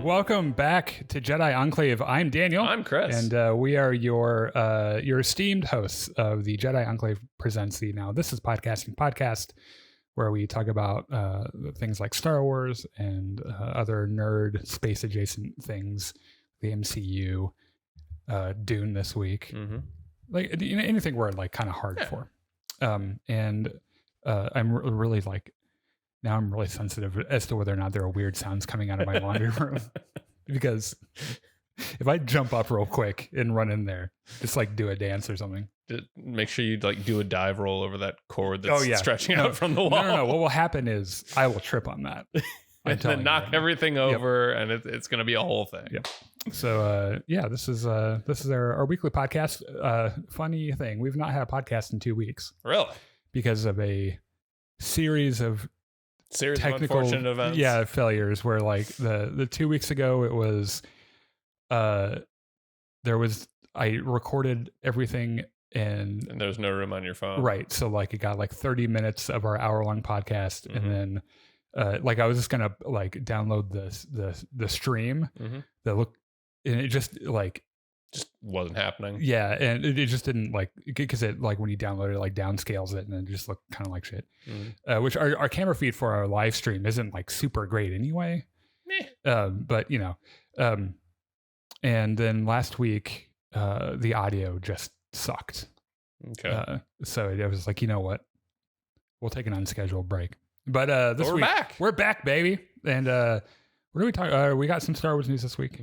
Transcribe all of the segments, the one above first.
Welcome back to Jedi Enclave. I'm Daniel. I'm Chris. And we are your esteemed hosts of the Jedi Enclave Presents the Now This Is Podcasting podcast, where we talk about things like Star Wars and other nerd space adjacent things, the MCU, Dune this week, like anything we're like kind of hard for. And I'm really like, now I'm really sensitive as to whether or not there are weird sounds coming out of my laundry room, because if I jump up real quick and run in there, just like do a dance or something. Just make sure you like do a dive roll over that cord that's stretching out from the wall. No. What will happen is I will trip on that. And then knock everything over, and it's going to be a whole thing. Yep. So this is our weekly podcast. Funny thing, we've not had a podcast in 2 weeks. Really? Because of a series of technical, of unfortunate events. Failures. Where like the 2 weeks ago, it was I recorded everything and there was no room on your phone. Right. So like it got like 30 minutes of our hour-long podcast, and then like I was just gonna like download the stream that looked, and it just wasn't happening. Yeah, and it just didn't like, because it like when you download it, like downscales it, and it just looked kind of like shit. Which our camera feed for our live stream isn't like super great anyway. But you know, and then last week the audio just sucked. Okay. So I was like, you know what, we'll take an unscheduled break. But this we're week back. We're back, baby. And what are we talking? We got some Star Wars news this week.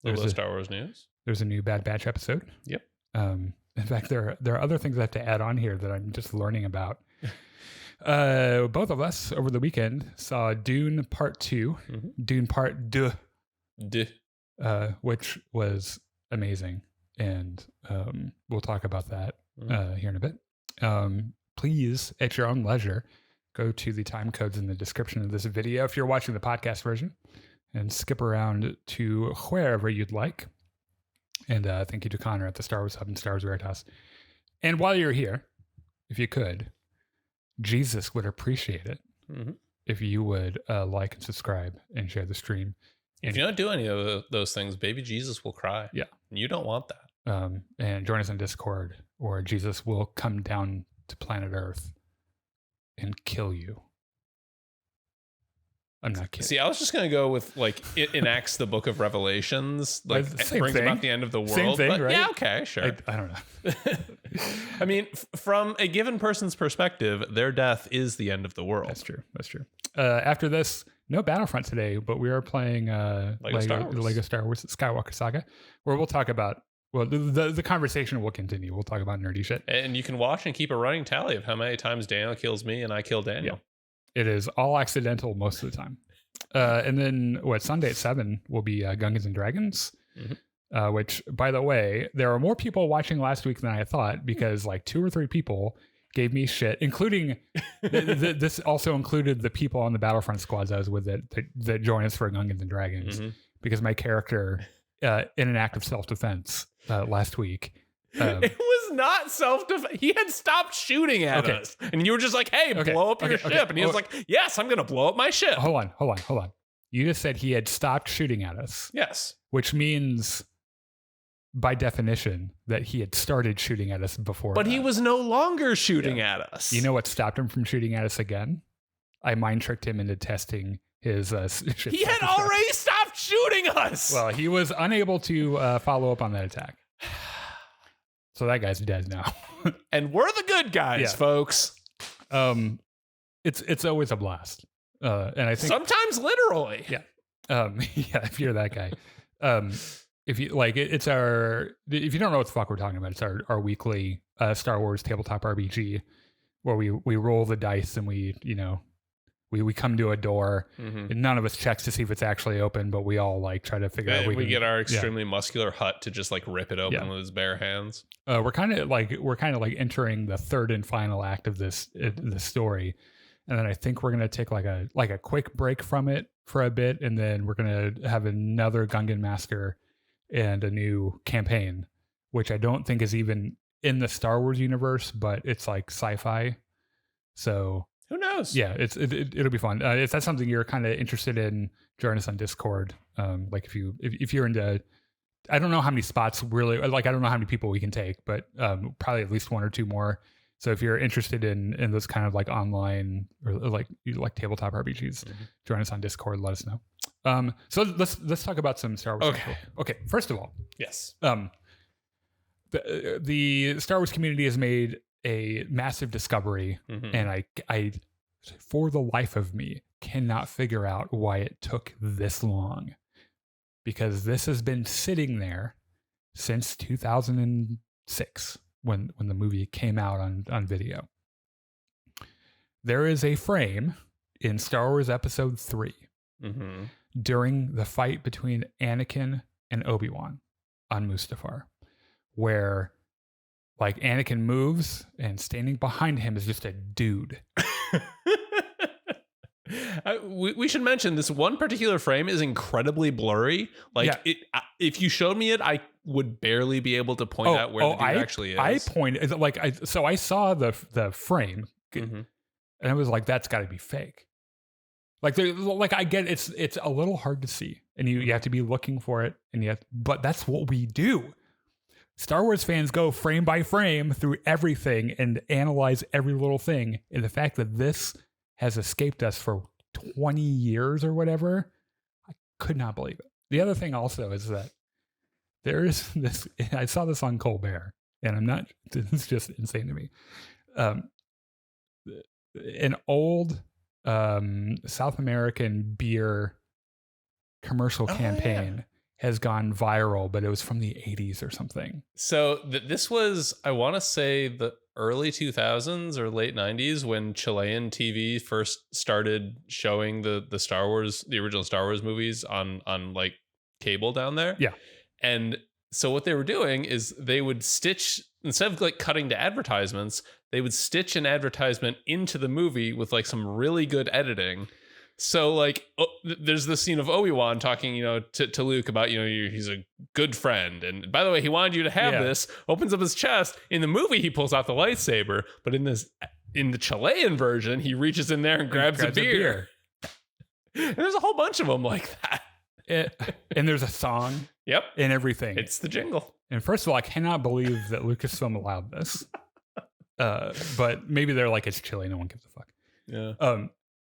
There's Star Wars news. There's a new Bad Batch episode. Yep. In fact, there are other things I have to add on here that I'm just learning about. Both of us over the weekend saw Dune Part Two, Dune Part Deux, which was amazing, and we'll talk about that here in a bit. Please, at your own leisure, go to the time codes in the description of this video if you're watching the podcast version, and skip around to wherever you'd like. And thank you to Connor at the Star Wars Hub and Star Wars Veritas. And while you're here, if you could, Jesus would appreciate it if you would like and subscribe and share the stream. And if you don't do any of those things, baby Jesus will cry. Yeah. And you don't want that. And join us on Discord, or Jesus will come down to planet Earth and kill you. I'm not kidding. See, I was just going to go with like it enacts the book of Revelations, like it brings about the end of the world. Same thing, but right? Yeah, okay, sure. I don't know. I mean, from a given person's perspective, their death is the end of the world. That's true. After this, no Battlefront today, but we are playing Lego Star Wars Skywalker Saga, where we'll talk about, well, the conversation will continue. We'll talk about nerdy shit. And you can watch and keep a running tally of how many times Daniel kills me and I kill Daniel. Yeah. It is all accidental most of the time. And then Sunday at 7 will be Gungans and Dragons, which, by the way, there are more people watching last week than I thought, because like 2 or 3 people gave me shit, including this also included the people on the Battlefront squads I was with that joined us for Gungans and Dragons, because my character, in an act of self-defense last week, it was not self-defense. He had stopped shooting at us, and you were just like, "Hey, blow up your ship," and he was like, "Yes, I'm going to blow up my ship." Hold on. You just said he had stopped shooting at us. Yes, which means, by definition, that he had started shooting at us before. But he was no longer shooting at us. You know what stopped him from shooting at us again? I mind tricked him into testing his ship. He had already stopped shooting us. Well, he was unable to follow up on that attack. So that guy's dead now. And we're the good guys, folks. It's always a blast. And I think sometimes literally. Yeah. If you're that guy. If you like it's our, if you don't know what the fuck we're talking about, it's our weekly Star Wars tabletop RPG, where we roll the dice and we come to a door, and none of us checks to see if it's actually open, but we all like try to figure out. We get our extremely muscular Hut to just like rip it open with his bare hands. We're kind of like entering the third and final act of this story, and then I think we're gonna take like a quick break from it for a bit, and then we're gonna have another Gungan Master and a new campaign, which I don't think is even in the Star Wars universe, but it's like sci-fi. So Who knows? Yeah, it'll be fun. If that's something you're kind of interested in, join us on Discord. Like if you're into, I don't know how many spots really, like I don't know how many people we can take, but probably at least one or two more. So if you're interested in those kind of like online or like tabletop RPGs, join us on Discord. Let us know. So let's talk about some Star Wars. Okay. First of all, yes. The Star Wars community has made a massive discovery, and I, for the life of me, cannot figure out why it took this long, because this has been sitting there since 2006 when the movie came out on video. There is a frame in Star Wars Episode 3 during the fight between Anakin and Obi-Wan on Mustafar, where like Anakin moves and standing behind him is just a dude. We should mention this one particular frame is incredibly blurry. Like if you showed me it, I would barely be able to point out where the dude actually is. I pointed so I saw the frame and I was like, that's got to be fake. Like I get it's a little hard to see, and you have to be looking for it, but that's what we do. Star Wars fans go frame by frame through everything and analyze every little thing. And the fact that this has escaped us for 20 years or whatever, I could not believe it. The other thing also is that there is this, I saw this on Colbert, and it's just insane to me. An old South American beer commercial campaign has gone viral, but it was from the 80s or something. So this was, I want to say, the early 2000s or late 90s when Chilean TV first started showing the original Star Wars movies on like cable down there. Yeah. And so what they were doing is they would stitch, instead of like cutting to advertisements, they would stitch an advertisement into the movie with like some really good editing. So like there's this scene of Obi-Wan talking, to Luke about, he's a good friend. And by the way, he wanted you to have this, opens up his chest. In the movie, he pulls out the lightsaber. But in the Chilean version, he reaches in there and grabs a beer. And there's a whole bunch of them like that. And there's a song. Yep. And everything. It's the jingle. And first of all, I cannot believe that Lucasfilm allowed this. But maybe they're like, it's Chile. No one gives a fuck. Yeah.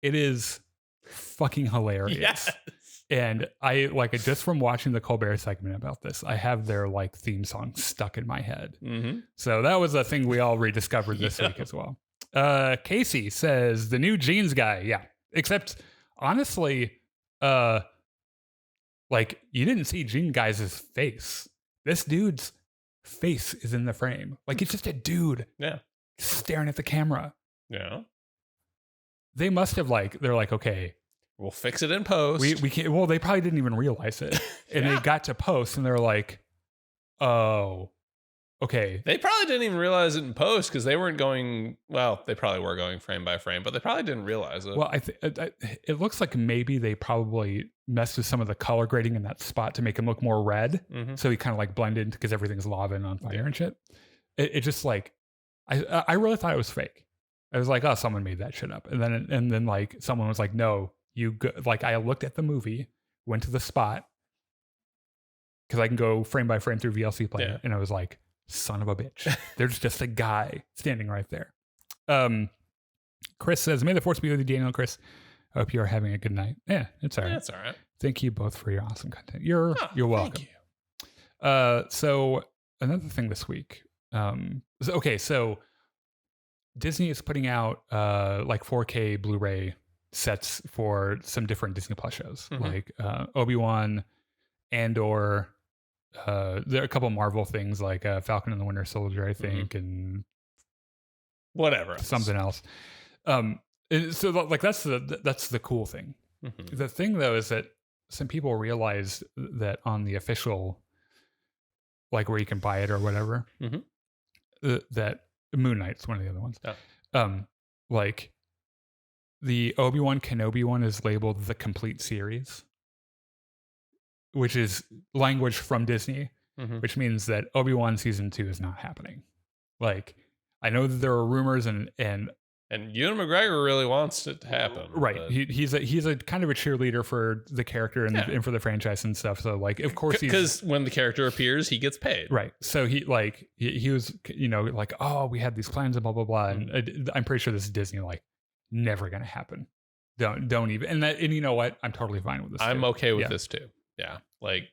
It is fucking hilarious. Yes. And I just from watching the Colbert segment about this, I have their like theme song stuck in my head. So that was a thing we all rediscovered this week as well. Casey says the new jeans guy. Yeah. Except honestly, like you didn't see Gene Guy's face. This dude's face is in the frame. Like it's just a dude. Yeah. Staring at the camera. Yeah. They must have they're like, okay, we'll fix it in post. We can't. Well, they probably didn't even realize it, and they got to post, and they're like, "Oh, okay." They probably didn't even realize it in post because they weren't going. Well, they probably were going frame by frame, but they probably didn't realize it. Well, it looks like maybe they probably messed with some of the color grading in that spot to make him look more red, so he kind of like blended because everything's lava and on fire and shit. It just like, I really thought it was fake. I was like, oh, someone made that shit up, and then like someone was like, no. I looked at the movie, went to the spot because I can go frame by frame through VLC Player, and I was like, son of a bitch. There's just a guy standing right there. Chris says, may the force be with you, Daniel. Chris, I hope you are having a good night. Yeah, it's all right. It's all right. Thank you both for your awesome content. You're welcome. Thank you. So another thing this week. So Disney is putting out like 4K Blu-ray sets for some different Disney Plus shows, like Obi-Wan, Andor. There are a couple Marvel things like Falcon and the Winter Soldier, I think, and whatever something else. So like that's the cool thing. The thing though is that some people realized that on the official, like where you can buy it or whatever, that Moon Knight's one of the other ones. Like the Obi-Wan Kenobi one is labeled the complete series, which is language from Disney, which means that Obi-Wan season 2 is not happening. Like, I know that there are rumors and And Ewan McGregor really wants it to happen. Right. He's a kind of a cheerleader for the character and for the franchise and stuff. So like, of course, because when the character appears, he gets paid. Right. So he was, like, oh, we had these plans and blah, blah, blah. And I'm pretty sure this is Disney, like, never going to happen. Don't even. And you know what? I'm totally fine with this. I'm okay with this too. Yeah. Like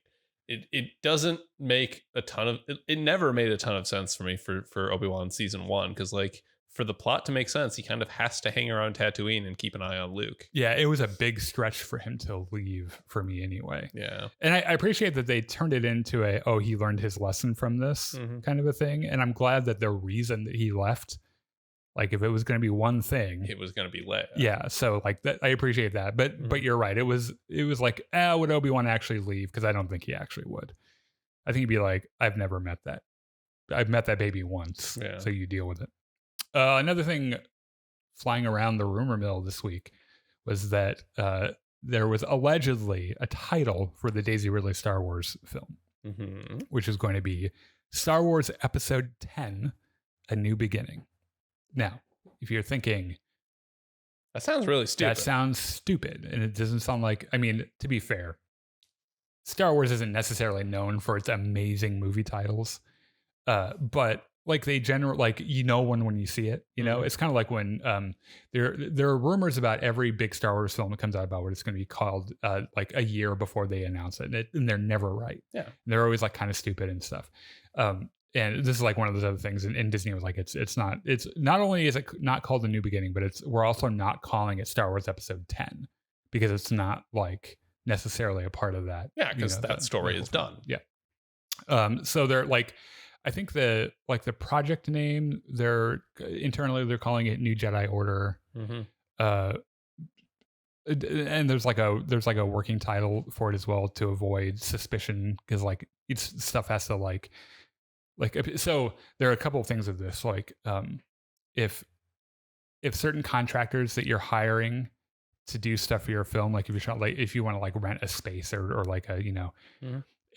it doesn't make a ton of, it never made a ton of sense for me for Obi-Wan season 1. Cause like, for the plot to make sense, he kind of has to hang around Tatooine and keep an eye on Luke. Yeah, it was a big stretch for him to leave for me anyway. Yeah. And I appreciate that they turned it into he learned his lesson from this kind of a thing. And I'm glad that the reason that he left, like if it was going to be one thing, it was going to be Leia. Yeah. So like that, I appreciate that. But you're right. It was like, would Obi-Wan actually leave? Because I don't think he actually would. I think he'd be like, I've never met that. I've met that baby once. Yeah. So you deal with it. Another thing flying around the rumor mill this week was that there was allegedly a title for the Daisy Ridley Star Wars film, which is going to be Star Wars Episode 10, A New Beginning. Now, if you're thinking... That sounds really stupid. That sounds stupid. And it doesn't sound like... I mean, to be fair, Star Wars isn't necessarily known for its amazing movie titles, but... Like they like when you see it, it's kind of like when there are rumors about every big Star Wars film that comes out about what it's going to be called like a year before they announce it, and they're never right. Yeah, and they're always like kind of stupid and stuff. And this is like one of those other things. And Disney was like, it's not only is it not called A New Beginning, but we're also not calling it Star Wars Episode 10 because it's not like necessarily a part of that. Yeah, because that story is done. Yeah. So they're like. I think the project name they're calling it New Jedi Order, and there's like a working title for it as well to avoid suspicion because like stuff has to like so there are a couple of things of this like if certain contractors that you're hiring to do stuff for your film, like if you want to like rent a space or like a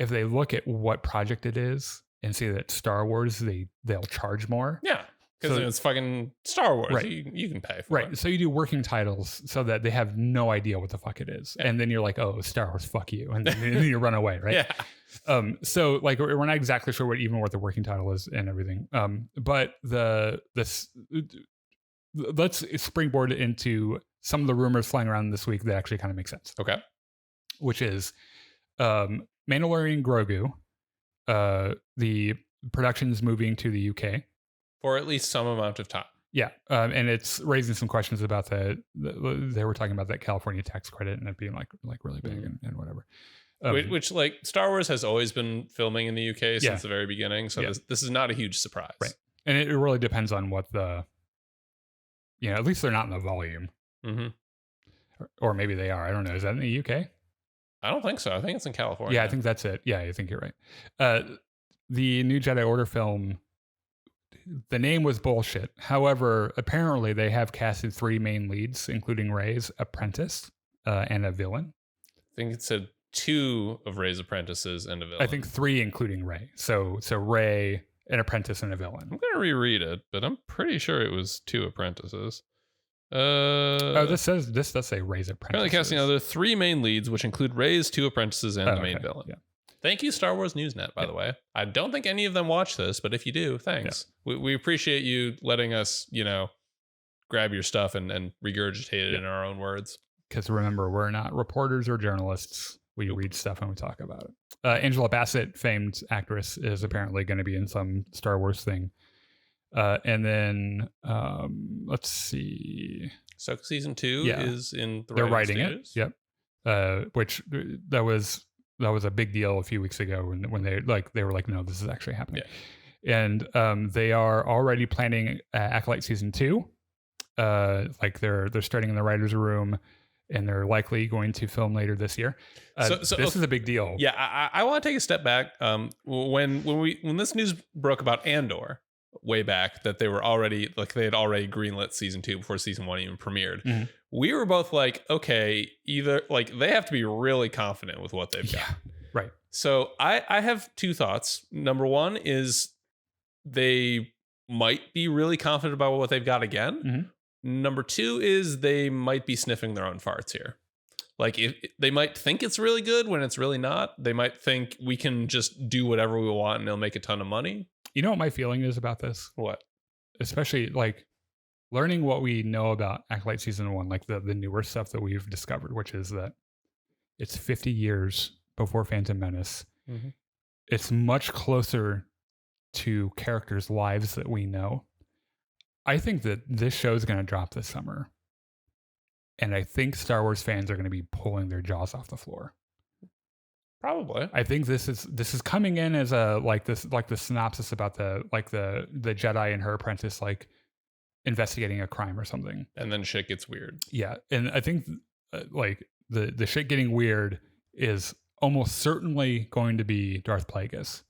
if they look at what project it is and see that Star Wars, they'll charge more. Yeah, because it's fucking Star Wars. Right. You can pay for it. Right. So you do working titles so that they have no idea what the fuck it is. Yeah. And then you're like, oh, Star Wars, fuck you. And then you run away, right? Yeah. So like we're not exactly sure what the working title is and everything. But let's springboard into some of the rumors flying around this week that actually kind of make sense. Okay. Which is Mandalorian Grogu. The production's moving to the UK for at least some amount of time. Yeah, and it's raising some questions about they were talking about that California tax credit and it being like really big and whatever. Which like Star Wars has always been filming in the UK since the very beginning, so this is not a huge surprise. Right, and it really depends on what at least they're not in the volume, or maybe they are. I don't know. Is that in the UK? I don't think so. I think it's in California. Yeah, I think that's it. Yeah, I think you're right. The New Jedi Order film, the name was bullshit. However, apparently they have casted 3 main leads, including Rey's apprentice and a villain. I think it said 2 of Rey's apprentices and a villain. I think 3 including Rey. So Rey, an apprentice, and a villain. I'm going to reread it, but I'm pretty sure it was 2 apprentices. This does say Rey's apprentices. Apparently casting other 3 main leads, which include Rey's 2 apprentices and the main villain. Yeah. Thank you, Star Wars Newsnet, by the way. I don't think any of them watch this, but if you do, thanks. Yeah. We appreciate you letting us, grab your stuff and regurgitate it in our own words. Because remember, we're not reporters or journalists. We read stuff and we talk about it. Angela Bassett, famed actress, is apparently going to be in some Star Wars thing. And then let's see. So season 2 is in the they're writing stages. It. Yep. Which that was a big deal a few weeks ago when they were like, no, this is actually happening. Yeah. And they are already planning Acolyte season 2. Like they're starting in the writer's room, and they're likely going to film later this year. So this is a big deal. Yeah, I want to take a step back. When this news broke about Andor way back, that they had already greenlit season 2 before season 1 even premiered. We were both like, okay, either like they have to be really confident with what they've got. Right. So I have 2 thoughts. Number 1 is they might be really confident about what they've got again. Number 2 is they might be sniffing their own farts here. Like, if they might think it's really good when it's really not. They might think we can just do whatever we want and it'll make a ton of money. You know what my feeling is about this? What? Especially like learning what we know about Acolyte Season 1, like the newer stuff that we've discovered, which is that it's 50 years before Phantom Menace. Mm-hmm. It's much closer to characters' lives that we know. I think that this show is going to drop this summer. And I think Star Wars fans are going to be pulling their jaws off the floor. Probably. I think this is coming in as the synopsis about the Jedi and her apprentice like investigating a crime or something. And then shit gets weird. Yeah, and I think like the shit getting weird is almost certainly going to be Darth Plagueis.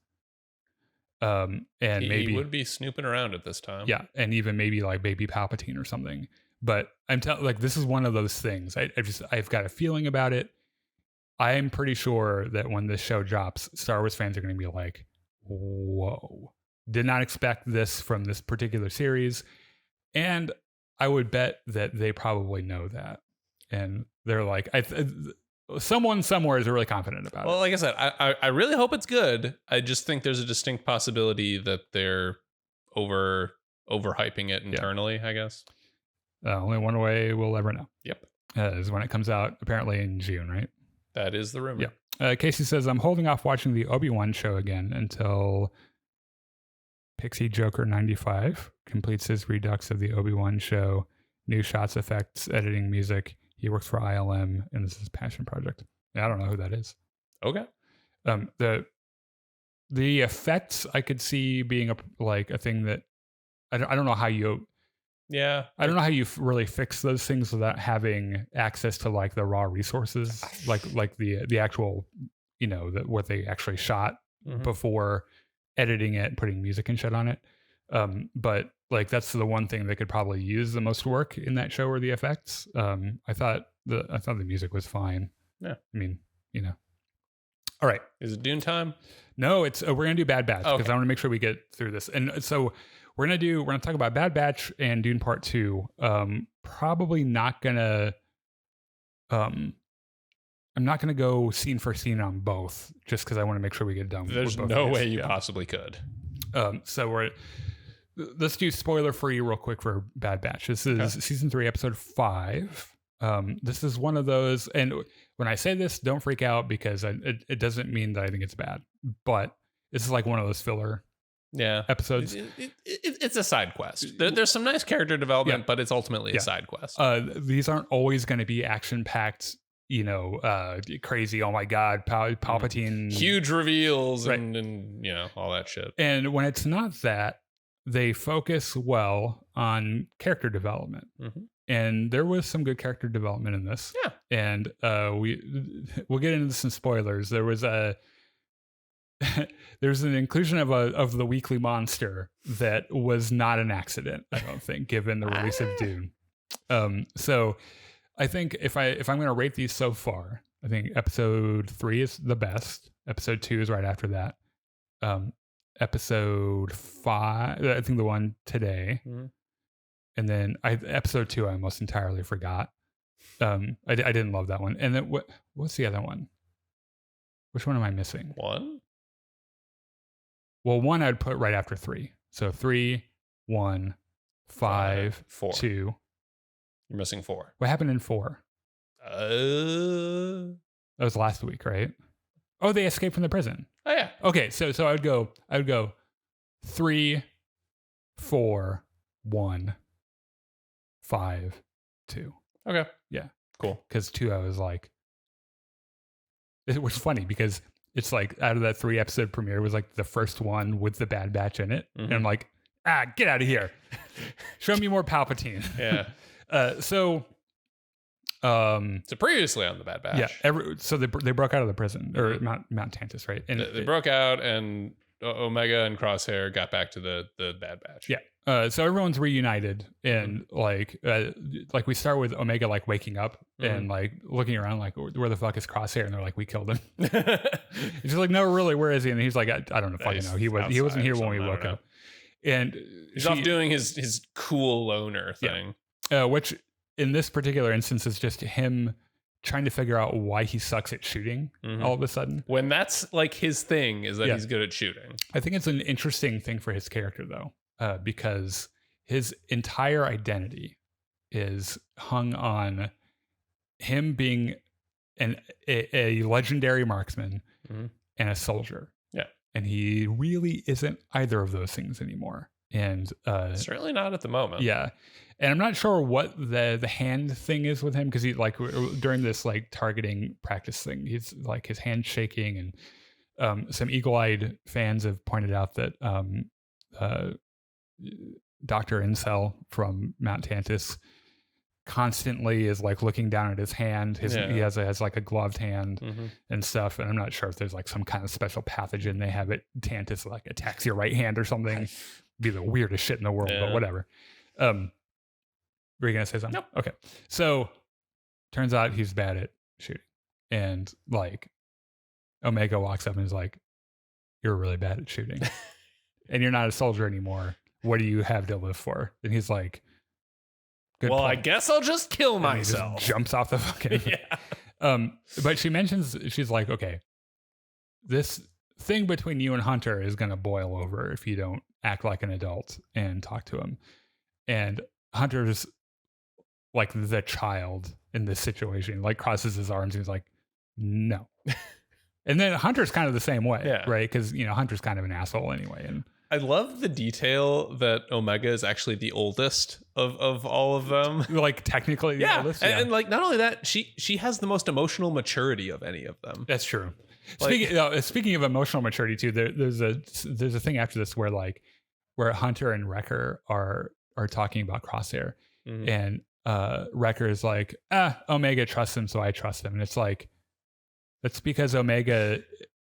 And maybe he would be snooping around at this time. Yeah, and even maybe like Baby Palpatine or something. But I'm telling, like, this is one of those things. I've got a feeling about it. I am pretty sure that when this show drops, Star Wars fans are going to be like, "Whoa, did not expect this from this particular series," and I would bet that they probably know that, and they're like, someone somewhere is really confident about it. Well, like I said, I really hope it's good. I just think there's a distinct possibility that they're overhyping it internally, I guess. Only one way we'll ever know. Yep. Is when it comes out, apparently in June, right? That is the rumor. Yeah. Casey says, I'm holding off watching the Obi-Wan show again until Pixie Joker 95 completes his redux of the Obi-Wan show, new shots, effects, editing, music. He works for ILM, and this is his passion project. I don't know who that is. Okay. The effects I could see being a thing that I don't know how you. Yeah. I don't know how you really fix those things without having access to like the raw resources, like the actual, what they actually shot before editing it and putting music and shit on it. But like that's the one thing that could probably use the most work in that show are the effects. I thought the music was fine. Yeah. I mean, All right. Is it Dune time? No, it's we're gonna do Bad Batch because I want to make sure we get through this. And so we're gonna talk about Bad Batch and Dune Part 2. Probably not gonna. I'm not gonna go scene for scene on both, just because I want to make sure we get done. There's no way you possibly could. So let's do spoiler free real quick for Bad Batch. This is season 3, episode 5. This is one of those, and when I say this, don't freak out because it doesn't mean that I think it's bad, but this is like one of those filler episodes. It's a side quest. There's some nice character development, but it's ultimately a side quest. These aren't always going to be action packed, crazy. Oh my God, Palpatine, huge reveals, and all that shit. And when it's not that, they focus well on character development. Mm-hmm. And there was some good character development in this. Yeah. And we'll get into some spoilers. There was there's an inclusion of the weekly monster that was not an accident, I don't think, given the release of Dune. So I think if I'm going to rate these so far, I think episode 3 is the best. Episode 2 is right after that. Episode 5, I think the one today. Mm-hmm. And then episode 2, I almost entirely forgot. I didn't love that one. And then what's the other one? Which one am I missing? 1? Well, 1 I'd put right after 3. So 3, 1, 5, 4. 2. You're missing 4. What happened in 4? That was last week, right? Oh, they escaped from the prison. Oh yeah. Okay, so I would go 3, 4, 1, 5, 2. Okay. Yeah. Cool. Because 2, I was like, it was funny because it's like out of that 3 episode premiere was like the first one with the Bad Batch in it. Mm-hmm. And I'm like, get out of here. Show me more Palpatine. Yeah. So previously on the Bad Batch. Yeah. So they broke out of the prison or Mount Tantus, right? And they broke out, and Omega and Crosshair got back to the Bad Batch. Yeah. So everyone's reunited, and like we start with Omega like waking up and like looking around like, where the fuck is Crosshair? And they're like, we killed him. He's like, no, really, where is he? And he's like, I don't know, fucking know. He wasn't here when we woke up. And he's off doing his cool loner thing. Which in this particular instance is just him trying to figure out why he sucks at shooting all of a sudden. When that's like his thing is that he's good at shooting. I think it's an interesting thing for his character though, because his entire identity is hung on him being a legendary marksman and a soldier. Yeah. And he really isn't either of those things anymore. And certainly not at the moment. Yeah. And I'm not sure what the hand thing is with him, because he like during this like targeting practice thing, he's like his hand shaking, and some eagle-eyed fans have pointed out that Dr. Incel from Mount Tantus constantly is like looking down at his hand. He has like a gloved hand and stuff. And I'm not sure if there's like some kind of special pathogen they have at Tantus like attacks your right hand or something. Be the weirdest shit in the world, but whatever. Were you gonna say something? Nope. Okay. So turns out he's bad at shooting, and like Omega walks up and is like, "You're really bad at shooting, and you're not a soldier anymore. What do you have to live for?" And he's like, "Good point. I guess I'll just kill myself." Just jumps off the fucking But she mentions, she's like, "Okay, this thing between you and Hunter is gonna boil over if you don't act like an adult and talk to him." And Hunter's like the child in this situation, like crosses his arms and he's like, "No." And then Hunter's kind of the same way, right? Because Hunter's kind of an asshole anyway. And I love the detail that Omega is actually the oldest of all of them. Like technically the oldest. And like not only that, she has the most emotional maturity of any of them. That's true. Speaking of emotional maturity too, there's a thing after this where Hunter and Wrecker are talking about Crosshair, and Wrecker is like, Omega trusts him, so I trust him. And it's like, that's because Omega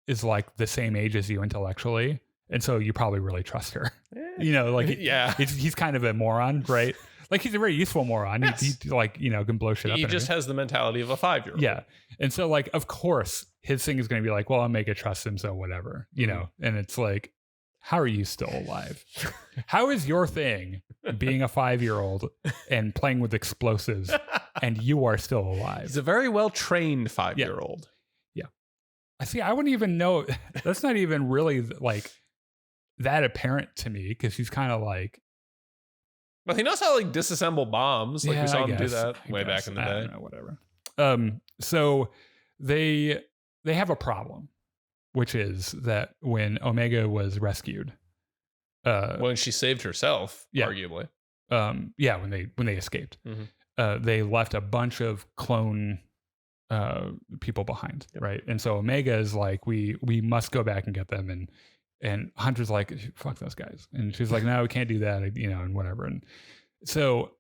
is like the same age as you intellectually, and so you probably really trust her. He's kind of a moron, right? Like he's a very useful moron. Yes. He like can blow shit up. He just has the mentality of a 5-year-old. Yeah, and so like of course his thing is going to be like, well, Omega trusts him, so whatever, And it's like, how are you still alive? How is your thing being a 5-year-old and playing with explosives, and you are still alive? He's a very well trained 5-year-old. Yeah. I see. I wouldn't even know. That's not even really like that apparent to me, because he's kind of like. Well, he knows how to like disassemble bombs. Like we saw him do that way back in the day. I don't know, whatever. So they have a problem, which is that when Omega was rescued, when she saved herself, arguably, when they escaped, they left a bunch of clone people behind, right? And so Omega is like, we must go back and get them, and Hunter's like, fuck those guys, and she's like, no, we can't do that, and whatever. And so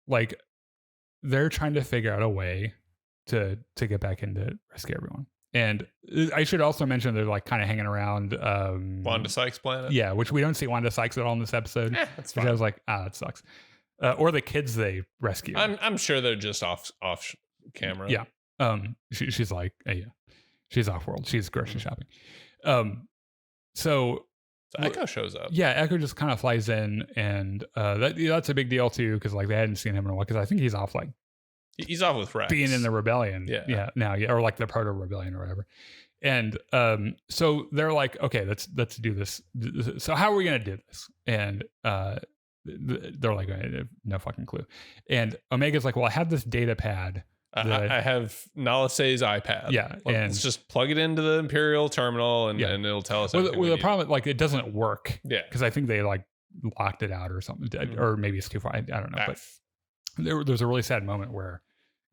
like they're trying to figure out a way to get back in to rescue everyone. And I should also mention they're like kind of hanging around Wanda Sykes' planet. Yeah, which we don't see Wanda Sykes at all in this episode. That's fine. Which I was like, that sucks. Or the kids they rescue. I'm sure they're just off camera. Yeah. She's like, she's off world. She's grocery shopping. So Echo shows up. Yeah, Echo just kind of flies in, and that's a big deal too, because like they hadn't seen him in a while. Because I think he's off he's off with Rex being in the rebellion. Or like the proto rebellion or whatever. And so they're like, okay, let's do this. So how are we gonna do this? And they're like, no fucking clue. And Omega's like, well, I have this data pad. I have Nalisay's iPad. Yeah, let's just plug it into the Imperial terminal, and it'll tell us. Well, the problem, like, it doesn't work. Yeah, because I think they like locked it out or something, or maybe it's too far. I don't know. But there's a really sad moment where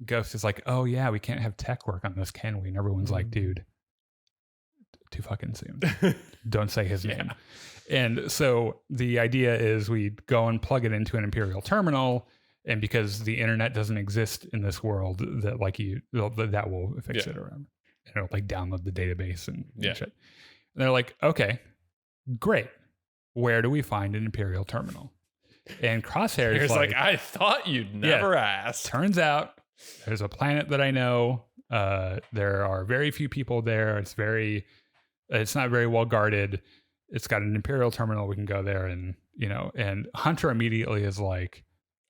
Ghost is like, "Oh yeah, we can't have tech work on this, can we?" And everyone's like, "Dude, too fucking soon. Don't say his name." And so the idea is we go and plug it into an Imperial terminal. And because the internet doesn't exist in this world, that like that will fix it or whatever. And it'll like download the database and shit. And they're like, okay, great. Where do we find an Imperial terminal? And Crosshair is like, I thought you'd never ask. Turns out there's a planet that I know. There are very few people there. It's not very well guarded. It's got an Imperial terminal. We can go there, and Hunter immediately is like,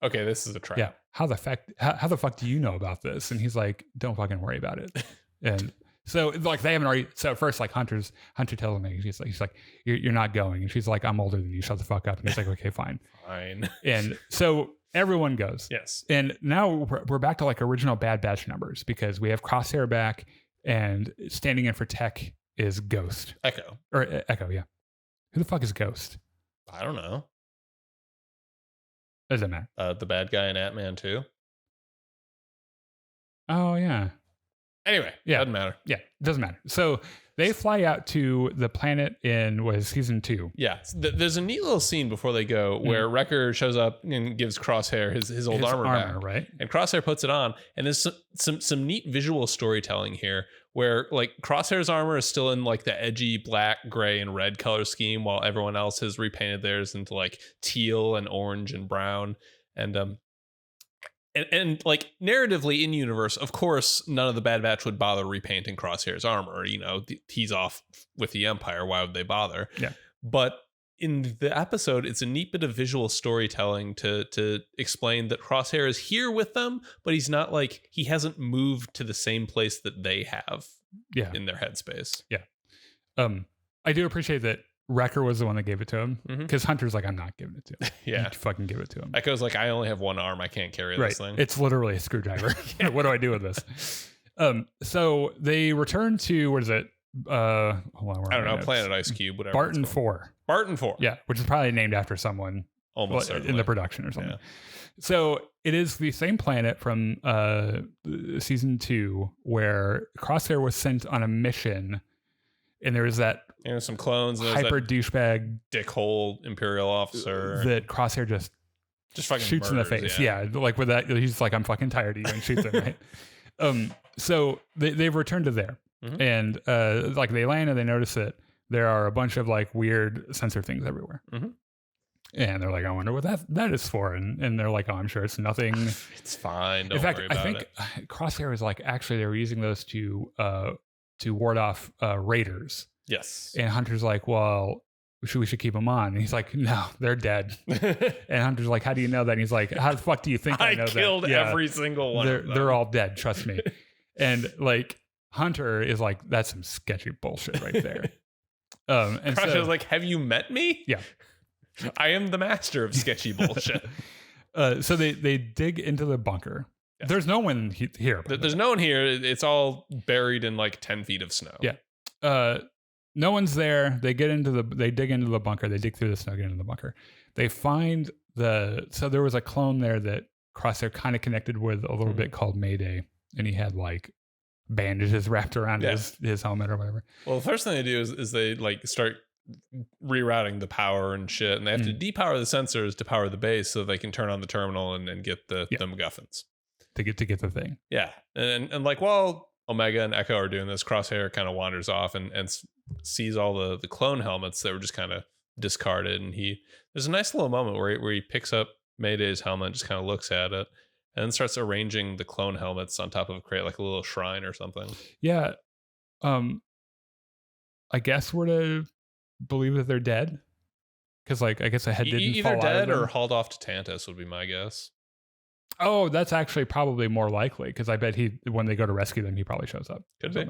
okay, this is a trap. Yeah. How the fuck do you know about this? And he's like, don't fucking worry about it. And so like they haven't already. So at first, like Hunter tells me, he's like, you're not going. And she's like, I'm older than you. Shut the fuck up. And he's like, okay, fine. Fine. And so everyone goes. Yes. And now we're back to like original Bad Batch numbers because we have Crosshair back, and standing in for Tech is Ghost. Echo. Or Echo, yeah. Who the fuck is Ghost? I don't know. Doesn't matter. The bad guy in Ant-Man 2. Oh yeah. Anyway, yeah, doesn't matter. Yeah, doesn't matter. So they fly out to the planet in season 2. Yeah, there's a neat little scene before they go where Wrecker shows up and gives Crosshair his old armor back, right? And Crosshair puts it on, and there's some neat visual storytelling here where like Crosshair's armor is still in like the edgy black, gray, and red color scheme, while everyone else has repainted theirs into like teal and orange and brown, and like narratively in universe, of course, none of the Bad Batch would bother repainting Crosshair's armor. You know, he's off with the Empire. Why would they bother? Yeah. But in the episode, it's a neat bit of visual storytelling to explain that Crosshair is here with them, but he's not like, he hasn't moved to the same place that they have in their headspace. Yeah. I do appreciate that Wrecker was the one that gave it to him, because Hunter's like, I'm not giving it to him. Yeah. You fucking give it to him. Echo's like, I only have one arm. I can't carry this thing. It's literally a screwdriver. What do I do with this? So they return to, what is it? Hold on, I don't know. Planet Ice Cube, whatever. Barton 4. Barton 4. Yeah, which is probably named after someone almost in the production or something. Yeah. So it is the same planet from season 2 where Crosshair was sent on a mission, and there was that some clones, hyper douchebag dickhole Imperial officer that Crosshair just fucking shoots murders, in the face. Yeah, like with that, he's like, I'm fucking tired of you, and shoots him. Right. So they've returned to there, and like they land and they notice that there are a bunch of like weird sensor things everywhere. And they're like, I wonder what that is for. And they're like, oh, I'm sure it's nothing. It's fine. Don't in fact, worry about I think Crosshair is like, actually, they were using those to ward off raiders. Yes. And Hunter's like, well, we should keep them on. And he's like, no, they're dead. And Hunter's like, how do you know that? And he's like, how the fuck do you think I know that? I killed every single one of them. They're all dead. Trust me. And like, Hunter is like, that's some sketchy bullshit right there. And Crosshair was like, have you met me? Yeah. I am the master of sketchy bullshit. So they dig into the bunker. Yes. There's no one here. There's no one here. It's all buried in like 10 feet of snow. Yeah. No one's there. They dig into the bunker. They dig through the snow, get into the bunker. They find so there was a clone there that Crosshair kind of connected with a little bit called Mayday. And he had like bandages wrapped around his helmet or whatever. Well, the first thing they do is they like start rerouting the power and shit, and they have to depower the sensors to power the base so they can turn on the terminal and get the MacGuffins to get the thing. Yeah, and like while Omega and Echo are doing this, Crosshair kind of wanders off and sees all the clone helmets that were just kind of discarded, and there's a nice little moment where he picks up Mayday's helmet, just kind of looks at it, and then starts arranging the clone helmets on top of a crate like a little shrine or something. Yeah, I guess we're to believe that they're dead, because like I guess a head didn't either fall dead out of or hauled off to Tantus would be my guess. Oh, that's actually probably more likely, because I bet when they go to rescue them, he probably shows up. Could be.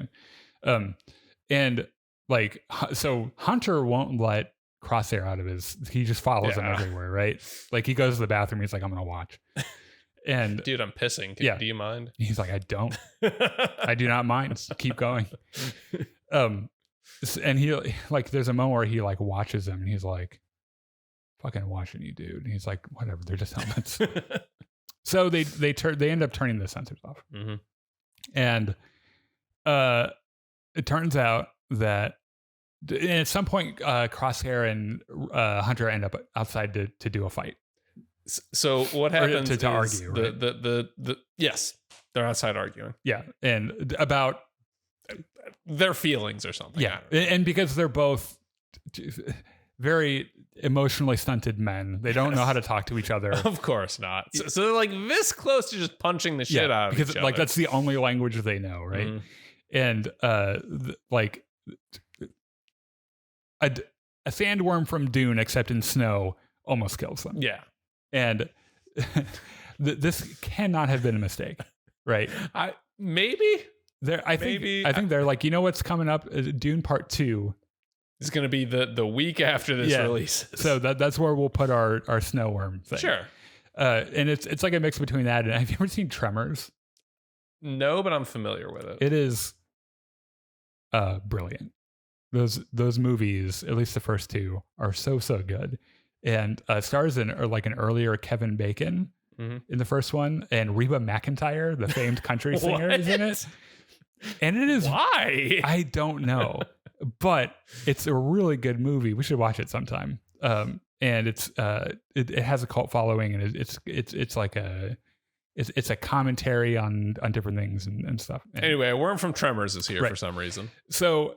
And like, so Hunter won't let Crosshair out of he just follows him everywhere, right? Like he goes to the bathroom, he's like, I'm gonna watch. And dude, I'm pissing. Do you mind? He's like, I don't. I do not mind. Keep going. And he like, there's a moment where he like watches them, and he's like, fucking watching you, dude. And he's like, whatever, they're just helmets. So they end up turning the sensors off. And it turns out that at some point Crosshair and Hunter end up outside to do a fight. So what happens to argue, right? the yes, they're outside arguing. Yeah, and about their feelings or something. Yeah, and because they're both very emotionally stunted men, they don't know how to talk to each other. Of course not. So they're like this close to just punching the shit out of each other. Like that's the only language they know, right? And like a sandworm from Dune, except in snow, almost kills them. Yeah. And this cannot have been a mistake, right? Maybe I think they're like, you know what's coming up? Dune Part 2. It's going to be the week after this release. So that's where we'll put our snow worm thing. Sure. And it's like a mix between that and have you ever seen Tremors? No, but I'm familiar with it. It is brilliant. Those movies, at least the first two, are so good. And stars in like an earlier Kevin Bacon in the first one, and Reba McEntire, the famed country singer, is in it. And it is why? I don't know. But it's a really good movie. We should watch it sometime. And it's it has a cult following, and it's like it's a commentary on different things and stuff. Anyway, a worm from Tremors is here for some reason. So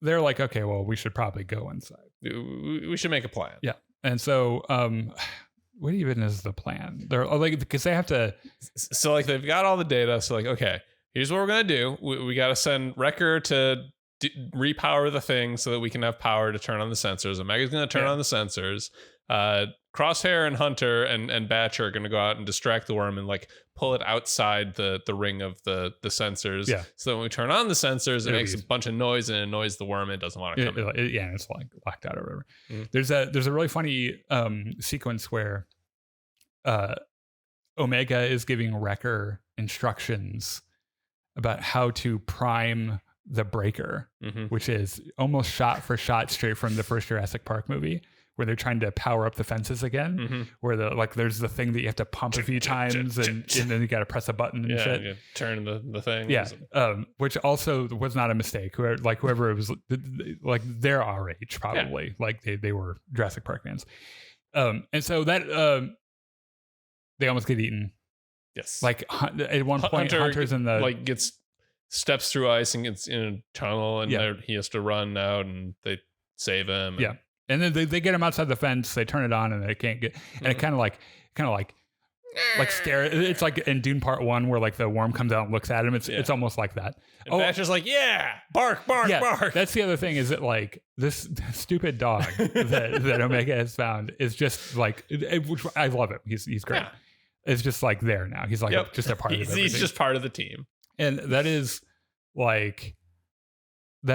they're like, okay, well, we should probably go inside. We should make a plan. Yeah. And so what even is the plan? They're like, because they have to. So like they've got all the data. So like, okay, here's what we're gonna do. We got to send Wrecker to repower the thing so that we can have power to turn on the sensors. Omega's going to turn on the sensors. Crosshair and Hunter and Batch are going to go out and distract the worm and like pull it outside the ring of the sensors. Yeah. So when we turn on the sensors, it makes a bunch of noise and it annoys the worm. It doesn't want to come in. Yeah, it's like locked out or whatever. Mm. There's a really funny sequence where Omega is giving Wrecker instructions about how to prime the breaker, which is almost shot for shot straight from the first Jurassic Park movie, where they're trying to power up the fences again, where there's the thing that you have to pump a few times and then you got to press a button and shit. And turn the thing. Yeah. Which also was not a mistake. Whoever it was, like they're our age probably, like they were Jurassic Park fans. And so that they almost get eaten. Yes. Like at one point, Hunter's in the steps through ice and gets in a tunnel, and he has to run out, and they save him. And then they get him outside the fence. They turn it on, and they can't get. And it kind of like stare. It's like in Dune Part 1 where like the worm comes out and looks at him. It's almost like that. And Batcher's like, bark, bark. That's the other thing, is that like this stupid dog that Omega has found is just like, which I love him. He's great. Yeah. It's just like there now. He's like just a part of it. He's just part of the team. And that is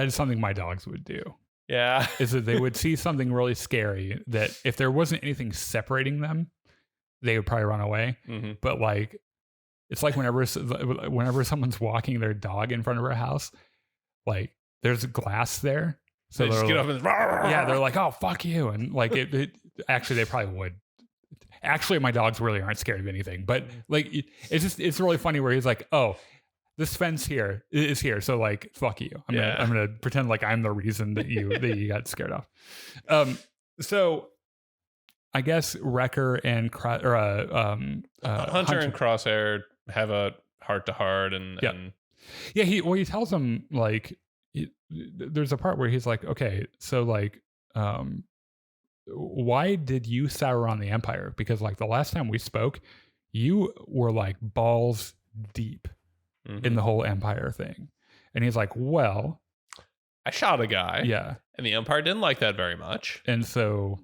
something my dogs would do. Yeah. Is that they would see something really scary that if there wasn't anything separating them, they would probably run away. But like, it's like whenever someone's walking their dog in front of our house, like there's glass there. So they just get up and they're like, oh, fuck you. And like actually they probably would. Actually, my dogs really aren't scared of anything, but like, it's really funny where he's like, oh, this fence here is here, so like, fuck you. I'm gonna pretend like I'm the reason that you got scared off. So I guess Wrecker and Hunter and Crosshair have a heart to heart, and he tells him like, there's a part where he's like, okay, so like, why did you sour on the Empire? Because like the last time we spoke, you were like balls deep in the whole Empire thing. And he's like, well, I shot a guy. Yeah. And the Empire didn't like that very much. And so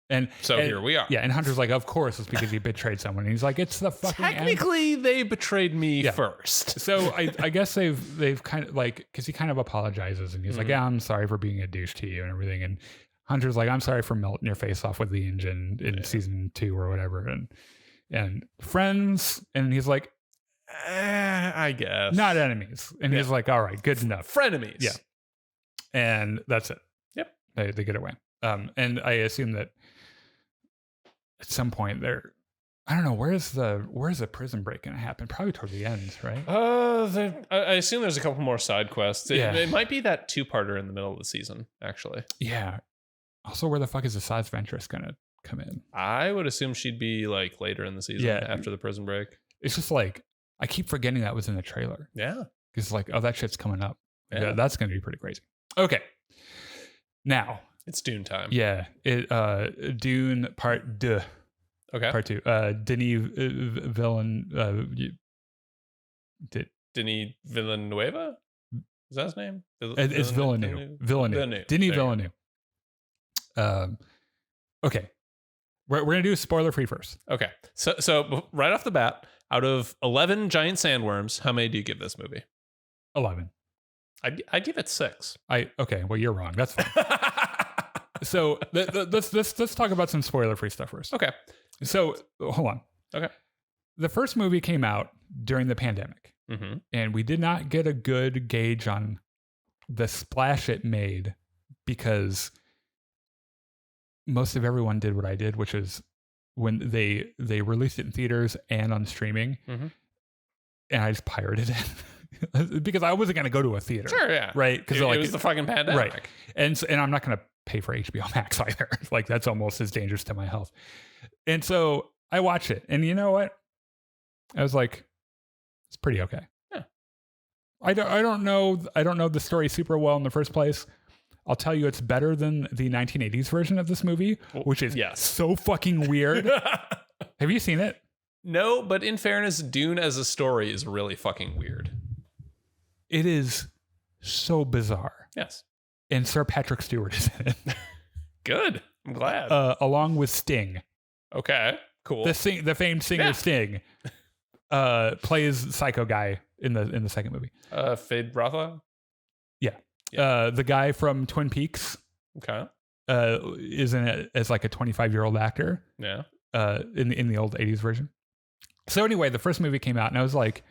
here we are. Yeah. And Hunter's like, of course it's because he betrayed someone. And he's like, it's the fucking Technically they betrayed me first. So I guess they've kind of like, because he kind of apologizes and he's like, yeah, I'm sorry for being a douche to you and everything. And Hunter's like, I'm sorry for melting your face off with the engine in season 2 or whatever. And friends. And he's like, I guess not enemies. And he's like, all right, good enough. Frenemies. Yeah. And that's it. Yep. They get away. And I assume that at some point I don't know, where's the prison break going to happen? Probably toward the end, right? I assume there's a couple more side quests. It might be that 2-parter in the middle of the season, actually. Yeah. Also, where the fuck is the Asajj Ventress going to come in? I would assume she'd be like later in the season after the prison break. It's just like, I keep forgetting that was in the trailer. Yeah. Because like, oh, that shit's coming up. Yeah. That's going to be pretty crazy. Okay. Now. It's Dune time. Yeah. Dune Part 2. Okay. Part 2. Denis Denis Villeneuve? Is that his name? It's Villeneuve. Denis Villeneuve. Okay. We're going to do spoiler free first. Okay. So right off the bat, out of 11 giant sandworms, how many do you give this movie? 11. I give it 6. Okay. Well, you're wrong. That's fine. So let's talk about some spoiler free stuff first. Okay. So hold on. Okay. The first movie came out during the pandemic, and we did not get a good gauge on the splash it made because most of everyone did what I did, which is when they released it in theaters and on streaming, and I just pirated it because I wasn't going to go to a theater. Sure, yeah. Right? Because it was the fucking pandemic. Right. And I'm not going to pay for HBO Max either. Like, that's almost as dangerous to my health. And so I watched it, and you know what? I was like, it's pretty okay. Yeah. I don't know the story super well in the first place. I'll tell you, it's better than the 1980s version of this movie, which is so fucking weird. Have you seen it? No, but in fairness, Dune as a story is really fucking weird. It is so bizarre. Yes. And Sir Patrick Stewart is in it. Good. I'm glad. Along with Sting. Okay. Cool. The famed singer Sting plays Psycho Guy in the second movie. Fade Rothwell? Yeah. The guy from Twin Peaks. Okay. Is in it as like a 25-year-old actor. Yeah. In the old 80s version. So anyway, the first movie came out, and I was like,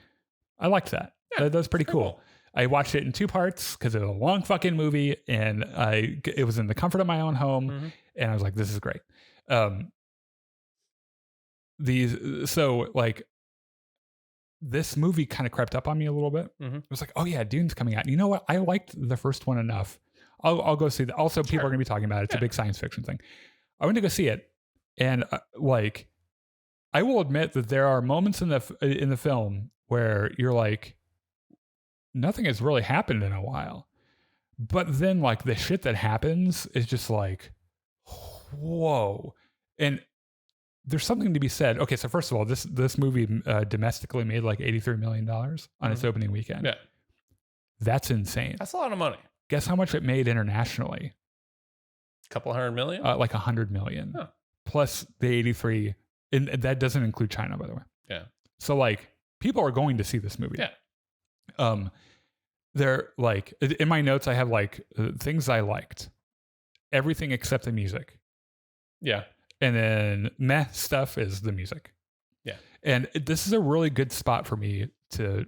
I liked that. Yeah, that was pretty cool. I watched it in 2 parts because it was a long fucking movie, and it was in the comfort of my own home, and I was like, this is great. This movie kind of crept up on me a little bit. It was like, oh yeah, Dune's coming out. And you know what? I liked the first one enough. I'll go see that. Also, people are going to be talking about it. It's a big science fiction thing. I went to go see it, and I will admit that there are moments in the film where you're like, nothing has really happened in a while. But then like the shit that happens is just like, whoa. And there's something to be said. Okay, so first of all, this movie domestically made like $83 million on its opening weekend. Yeah. That's insane. That's a lot of money. Guess how much it made internationally? A couple $100 million? Like $100 million. Huh. Plus the 83. And that doesn't include China, by the way. Yeah. So like people are going to see this movie. Yeah. They're like, in my notes, I have like things I liked. Everything except the music. Yeah. And then meh stuff is the music. Yeah. And this is a really good spot for me to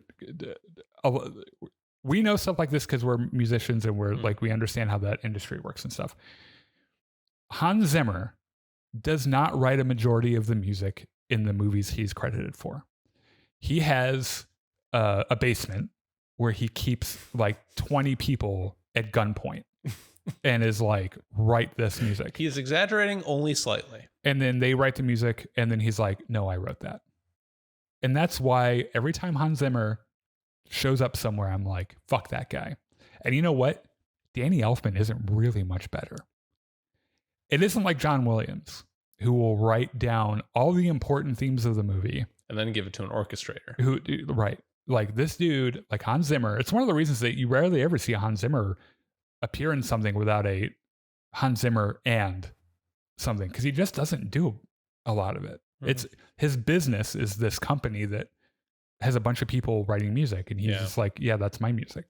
we know stuff like this because we're musicians and we're like, we understand how that industry works and stuff. Hans Zimmer does not write a majority of the music in the movies he's credited for. He has a basement where he keeps like 20 people at gunpoint and is like, write this music. He is exaggerating only slightly. And then they write the music, and then he's like, no, I wrote that. And that's why every time Hans Zimmer shows up somewhere, I'm like, fuck that guy. And you know what? Danny Elfman isn't really much better. It isn't like John Williams, who will write down all the important themes of the movie. And then give it to an orchestrator. Right. Like this dude, like Hans Zimmer, it's one of the reasons that you rarely ever see a Hans Zimmer appear in something without a Hans Zimmer and something, because he just doesn't do a lot of it. It's his business is this company that has a bunch of people writing music, and he's just like, yeah, that's my music.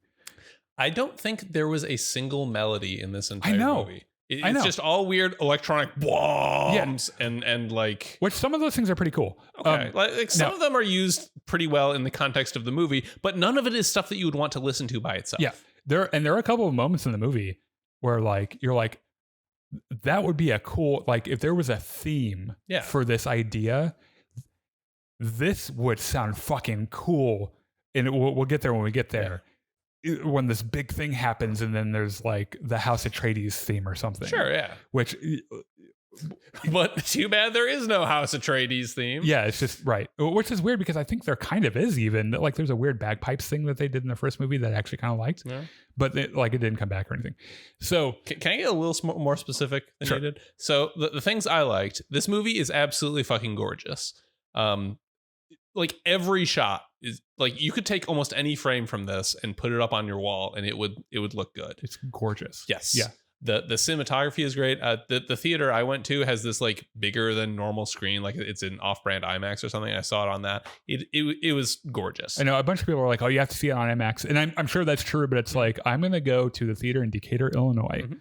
I don't think there was a single melody in this entire movie. It's just all weird electronic bombs and like, which some of those things are pretty cool. Okay. Like some of them are used pretty well in the context of the movie, but none of it is stuff that you would want to listen to by itself. Yeah. There are a couple of moments in the movie where like, you're like, that would be a cool, like if there was a theme for this idea, this would sound fucking cool. And we'll get there when we get there. When this big thing happens, and then there's like the House Atreides theme or something. Sure, yeah. Which, but too bad there is no House Atreides theme. Yeah, it's just right. Which is weird because I think there kind of is even like there's a weird bagpipes thing that they did in the first movie that I actually kind of liked, but it didn't come back or anything. So can I get a little more specific than you did? So the things I liked, this movie is absolutely fucking gorgeous. Like every shot is like, you could take almost any frame from this and put it up on your wall and it would look good. It's gorgeous. Yes. Yeah. The cinematography is great. The theater I went to has this like bigger than normal screen, like it's an off-brand IMAX or something. I saw it on that. It was gorgeous. I know a bunch of people are like, oh, you have to see it on IMAX, and I'm sure that's true, but it's like I'm gonna go to the theater in Decatur, Illinois. Mm-hmm.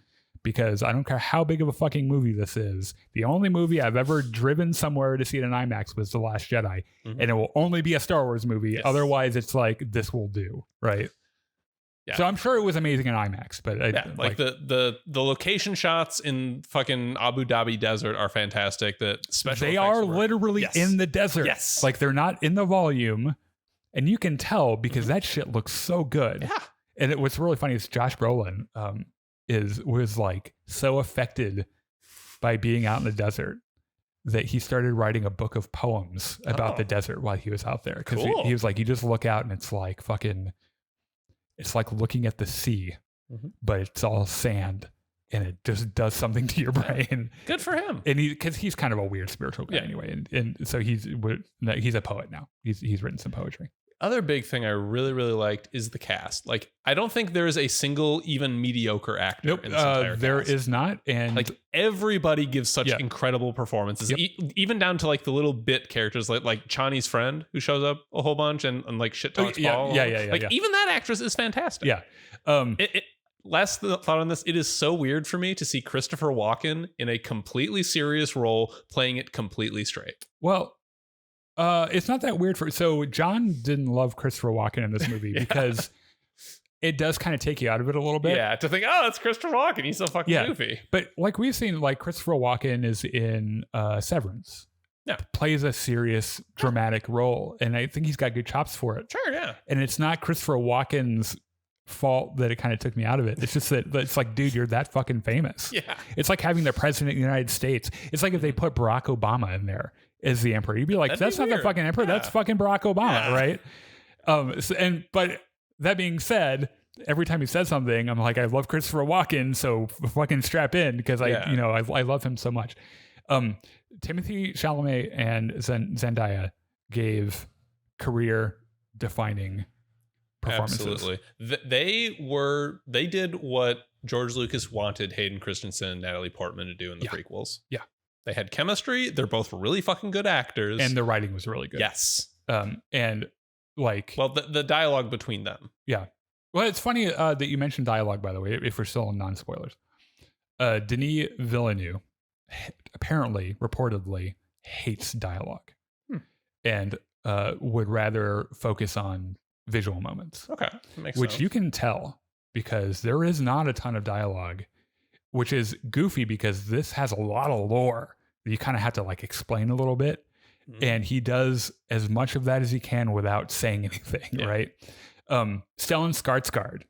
Because I don't care how big of a fucking movie this is. The only movie I've ever driven somewhere to see it in IMAX was The Last Jedi. Mm-hmm. And it will only be a Star Wars movie. Yes. Otherwise, it's like, this will do, right? Yeah. So I'm sure it was amazing in IMAX. But the location shots in fucking Abu Dhabi desert are fantastic. They are literally in the desert. Yes. Like they're not in the volume. And you can tell because that shit looks so good. Yeah. And what's really funny is Josh Brolin, was like so affected by being out in the desert that he started writing a book of poems about the desert while he was out there. Because he was like, you just look out and it's like it's like looking at the sea, but it's all sand and it just does something to your brain. Good for him. And because he's kind of a weird spiritual guy anyway. And so he's a poet now. He's written some poetry. Other big thing I really, really liked is the cast. Like, I don't think there is a single even mediocre actor in this entire cast. There is not. And like everybody gives such incredible performances, even down to like the little bit characters like Chani's friend who shows up a whole bunch and like shit talks Paul. Even that actress is fantastic. Yeah. Last thought on this, it is so weird for me to see Christopher Walken in a completely serious role playing it completely straight. Well, it's not that weird so John didn't love Christopher Walken in this movie because it does kind of take you out of it a little bit. Yeah, to think, oh, it's Christopher Walken. He's so fucking goofy. But like we've seen, like Christopher Walken is in Severance. Yeah. Plays a serious, dramatic role. And I think he's got good chops for it. Sure, yeah. And it's not Christopher Walken's fault that it kind of took me out of it. It's just that it's like, dude, you're that fucking famous. Yeah. It's like having the president of the United States. It's like if they put Barack Obama in there as the emperor, you'd be like, that's not the fucking emperor. Yeah. That's fucking Barack Obama, right? But that being said, every time he says something, I'm like, I love Christopher Walken, so fucking strap in because I love him so much. Timothée Chalamet and Zendaya gave career-defining performances. Absolutely, they did what George Lucas wanted Hayden Christensen and Natalie Portman to do in the prequels. Yeah. They had chemistry. They're both really fucking good actors. And the writing was really good. Yes. And like... Well, the dialogue between them. Yeah. Well, it's funny that you mentioned dialogue, by the way, if we're still in non-spoilers. Denis Villeneuve apparently, reportedly, hates dialogue. And would rather focus on visual moments. Okay. Makes which sense. You can tell because there is not a ton of dialogue, which is goofy because this has a lot of lore that you kind of have to like explain a little bit. And he does as much of that as he can without saying anything, right? Stellan Skarsgård.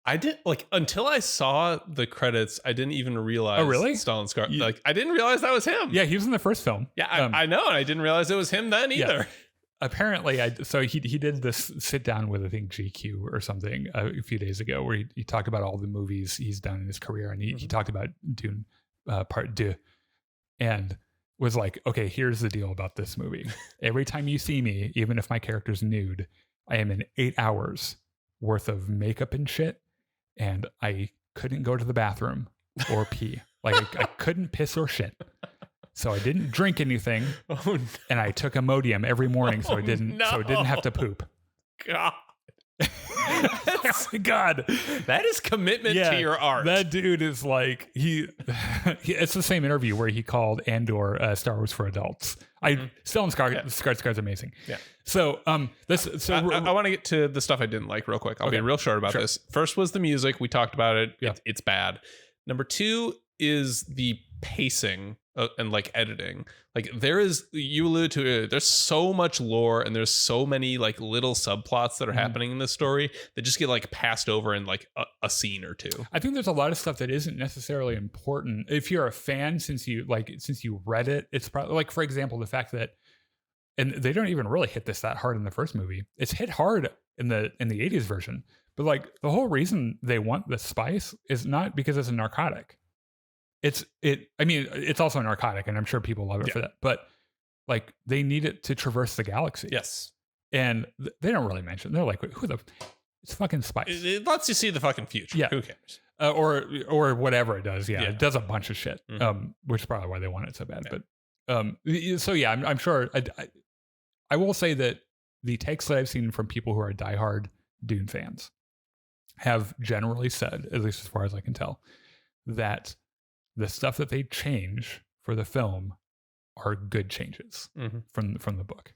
I didn't until I saw the credits, I didn't even realize. Oh, really? Stellan Skarsgård. I didn't realize that was him. Yeah, he was in the first film. Yeah, I know. And I didn't realize it was him then either. Yeah. Apparently, he did this sit down with, I think, GQ or something a few days ago where he talked about all the movies he's done in his career. And he talked about Dune Part Two and was like, okay, here's the deal about this movie. Every time you see me, even if my character's nude, I am in 8 hours worth of makeup and shit. And I couldn't go to the bathroom or pee. Like I couldn't piss or shit. So I didn't drink anything. Oh, no. And I took Imodium every morning so I didn't have to poop. God. Oh my God. That is commitment to your art. That dude is like it's the same interview where he called Andor Star Wars for adults. Stellan Skarsgård's amazing. Yeah. So I want to get to the stuff I didn't like real quick. I'll be real short about this. First was the music. We talked about it. Yeah. It's bad. Number 2 is the pacing and like editing. Like you alluded to it, there's so much lore and there's so many like little subplots that are happening in this story that just get like passed over in like a scene or two. I think there's a lot of stuff that isn't necessarily important. If you're a fan, since you read it, it's probably like, for example, the fact that, and they don't even really hit this that hard in the first movie. It's hit hard in the 80s version, but like the whole reason they want the spice is not because it's a narcotic. It's also a narcotic, and I'm sure people love it for that. But like, they need it to traverse the galaxy. Yes, and they don't really mention. They're like, it's fucking spice. It lets you see the fucking future. Yeah. Who cares? or whatever it does. Yeah, Yeah. it does a bunch of shit, which is probably why they want it so bad. Yeah. But so yeah, I'm sure. I will say that the takes that I've seen from people who are diehard Dune fans have generally said, at least as far as I can tell, that the stuff that they change for the film are good changes from the book.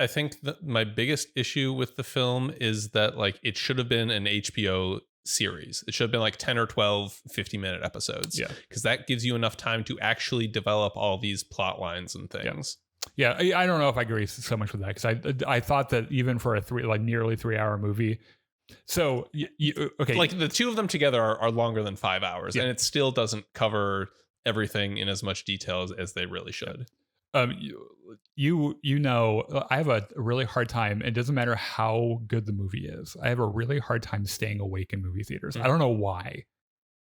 I think that my biggest issue with the film is that like it should have been an HBO series. It should have been like 10 or 12 50-minute episodes. Yeah. Because that gives you enough time to actually develop all these plot lines and things. Yeah, I don't know if I agree so much with that, because I thought that even for a nearly 3-hour movie. So okay, like the two of them together are longer than 5 hours, and it still doesn't cover everything in as much detail as they really should. You know, I have a really hard time. It doesn't matter how good the movie is. I have a really hard time staying awake in movie theaters. I don't know why.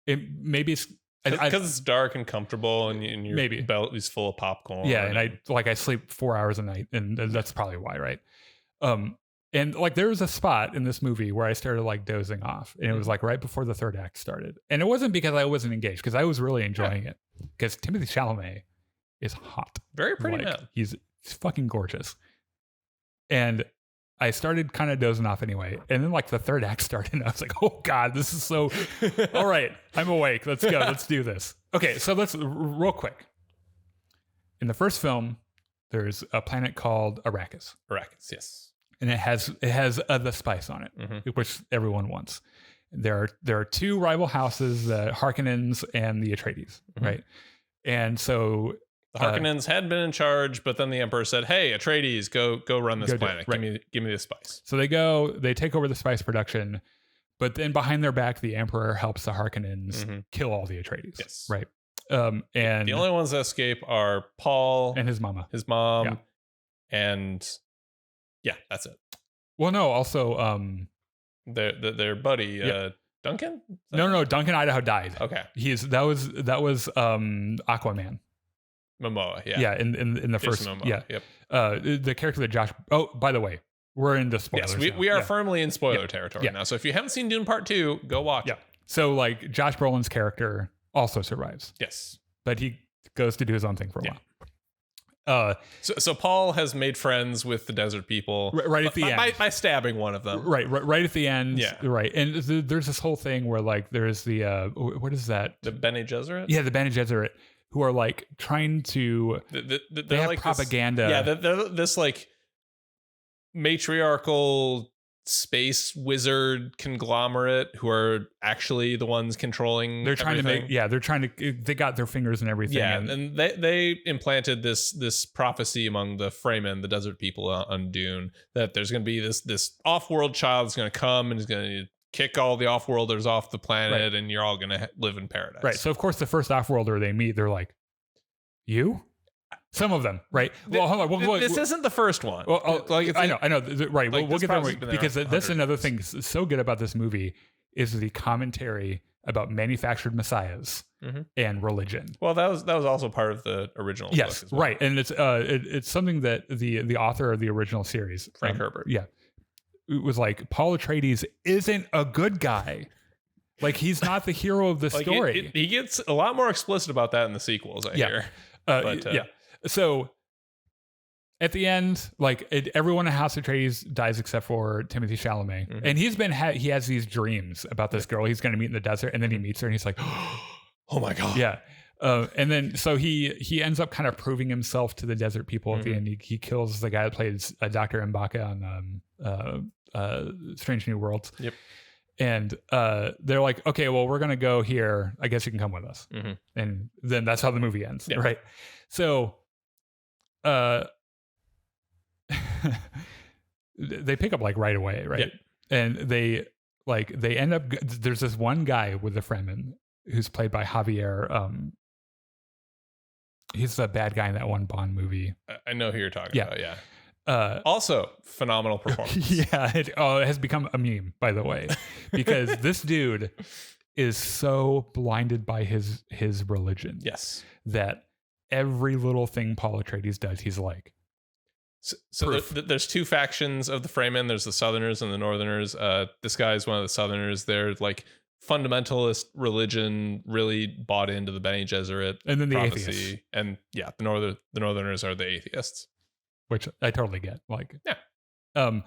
Maybe it's because it's dark and comfortable, and your belt is full of popcorn. Yeah, and I sleep 4 hours a night, and that's probably why, right? And like there was a spot in this movie where I started like dozing off, and it was like right before the third act started, and it wasn't because I wasn't engaged, because I was really enjoying it, because Timothée Chalamet is hot, very pretty man. He's fucking gorgeous, and I started kind of dozing off anyway, and then like the third act started, and I was like, oh god, this is so. All right, I'm awake. Let's go. Let's do this. Okay, so let's real quick. In the first film, there's a planet called Arrakis. Arrakis, yes. And it has the spice on it, which everyone wants. There are two rival houses, the Harkonnens and the Atreides, right? And so the Harkonnens had been in charge, but then the Emperor said, "Hey, Atreides, go run this planet. Right. Give me the spice." So they take over the spice production, but then behind their back, the Emperor helps the Harkonnens kill all the Atreides. Yes, right. And the only ones that escape are Paul and his mom, and. Yeah, that's it. Well, no, also their buddy Duncan? No, Duncan Idaho died. Okay. That was Aquaman. Momoa, yeah. Yeah, in the first Momoa, yeah. Yep. The character that Josh by the way, we're into spoilers. Yes, we are firmly in spoiler territory now. So if you haven't seen Dune Part 2, go watch it. So like Josh Brolin's character also survives. Yes. But he goes to do his own thing for a while. So Paul has made friends with the desert people right at the end by stabbing one of them. Right at the end. Yeah. Right. And there's this whole thing where like there's the what is that? The Bene Gesserit? Yeah, the Bene Gesserit, who are like trying to they have like propaganda. They're this like matriarchal space wizard conglomerate who are actually the ones controlling they got their fingers in everything, and they implanted this prophecy among the Fremen, the desert people on Dune, that there's going to be this off-world child that's going to come and is going to kick all the off-worlders off the planet, and you're all going to live in paradise. Right. So of course the first off-worlder they meet, they're like, you? Some of them, right? Well, hold on. This isn't the first one. Well, I know. Right. We'll get there because that's another thing so good about this movie is the commentary about manufactured messiahs and religion. Well, that was also part of the original. Yes, book as well. right. And it's something that the author of the original series, Frank Herbert, it was like Paul Atreides isn't a good guy. Like he's not the hero of the story. He gets a lot more explicit about that in the sequels. I hear. So at the end, like everyone in House Atreides dies except for Timothée Chalamet, and he has these dreams about this girl he's going to meet in the desert, and then he meets her, and he's like, "Oh my god!" Yeah, and then so he ends up kind of proving himself to the desert people at the end. He kills the guy that plays Dr. M'Baka on Strange New Worlds. Yep. And they're like, okay, well, we're going to go here. I guess you can come with us. And then that's how the movie ends. Yeah. Right. So they pick up like right away. Right. Yep. And they end up, there's this one guy with the Fremen who's played by Javier. He's the bad guy in that one Bond movie. I know who you're talking about. Yeah. Also, phenomenal performance. It has become a meme, by the way, because this dude is so blinded by his religion. Yes, that every little thing Paul Atreides does, he's like. So there's two factions of the Fremen. There's the Southerners and the Northerners. This guy is one of the Southerners. They're like fundamentalist religion really bought into the Bene Gesserit And then the prophecy. atheists. And yeah, the Northerners are the atheists. Which I totally get. Like, Yeah.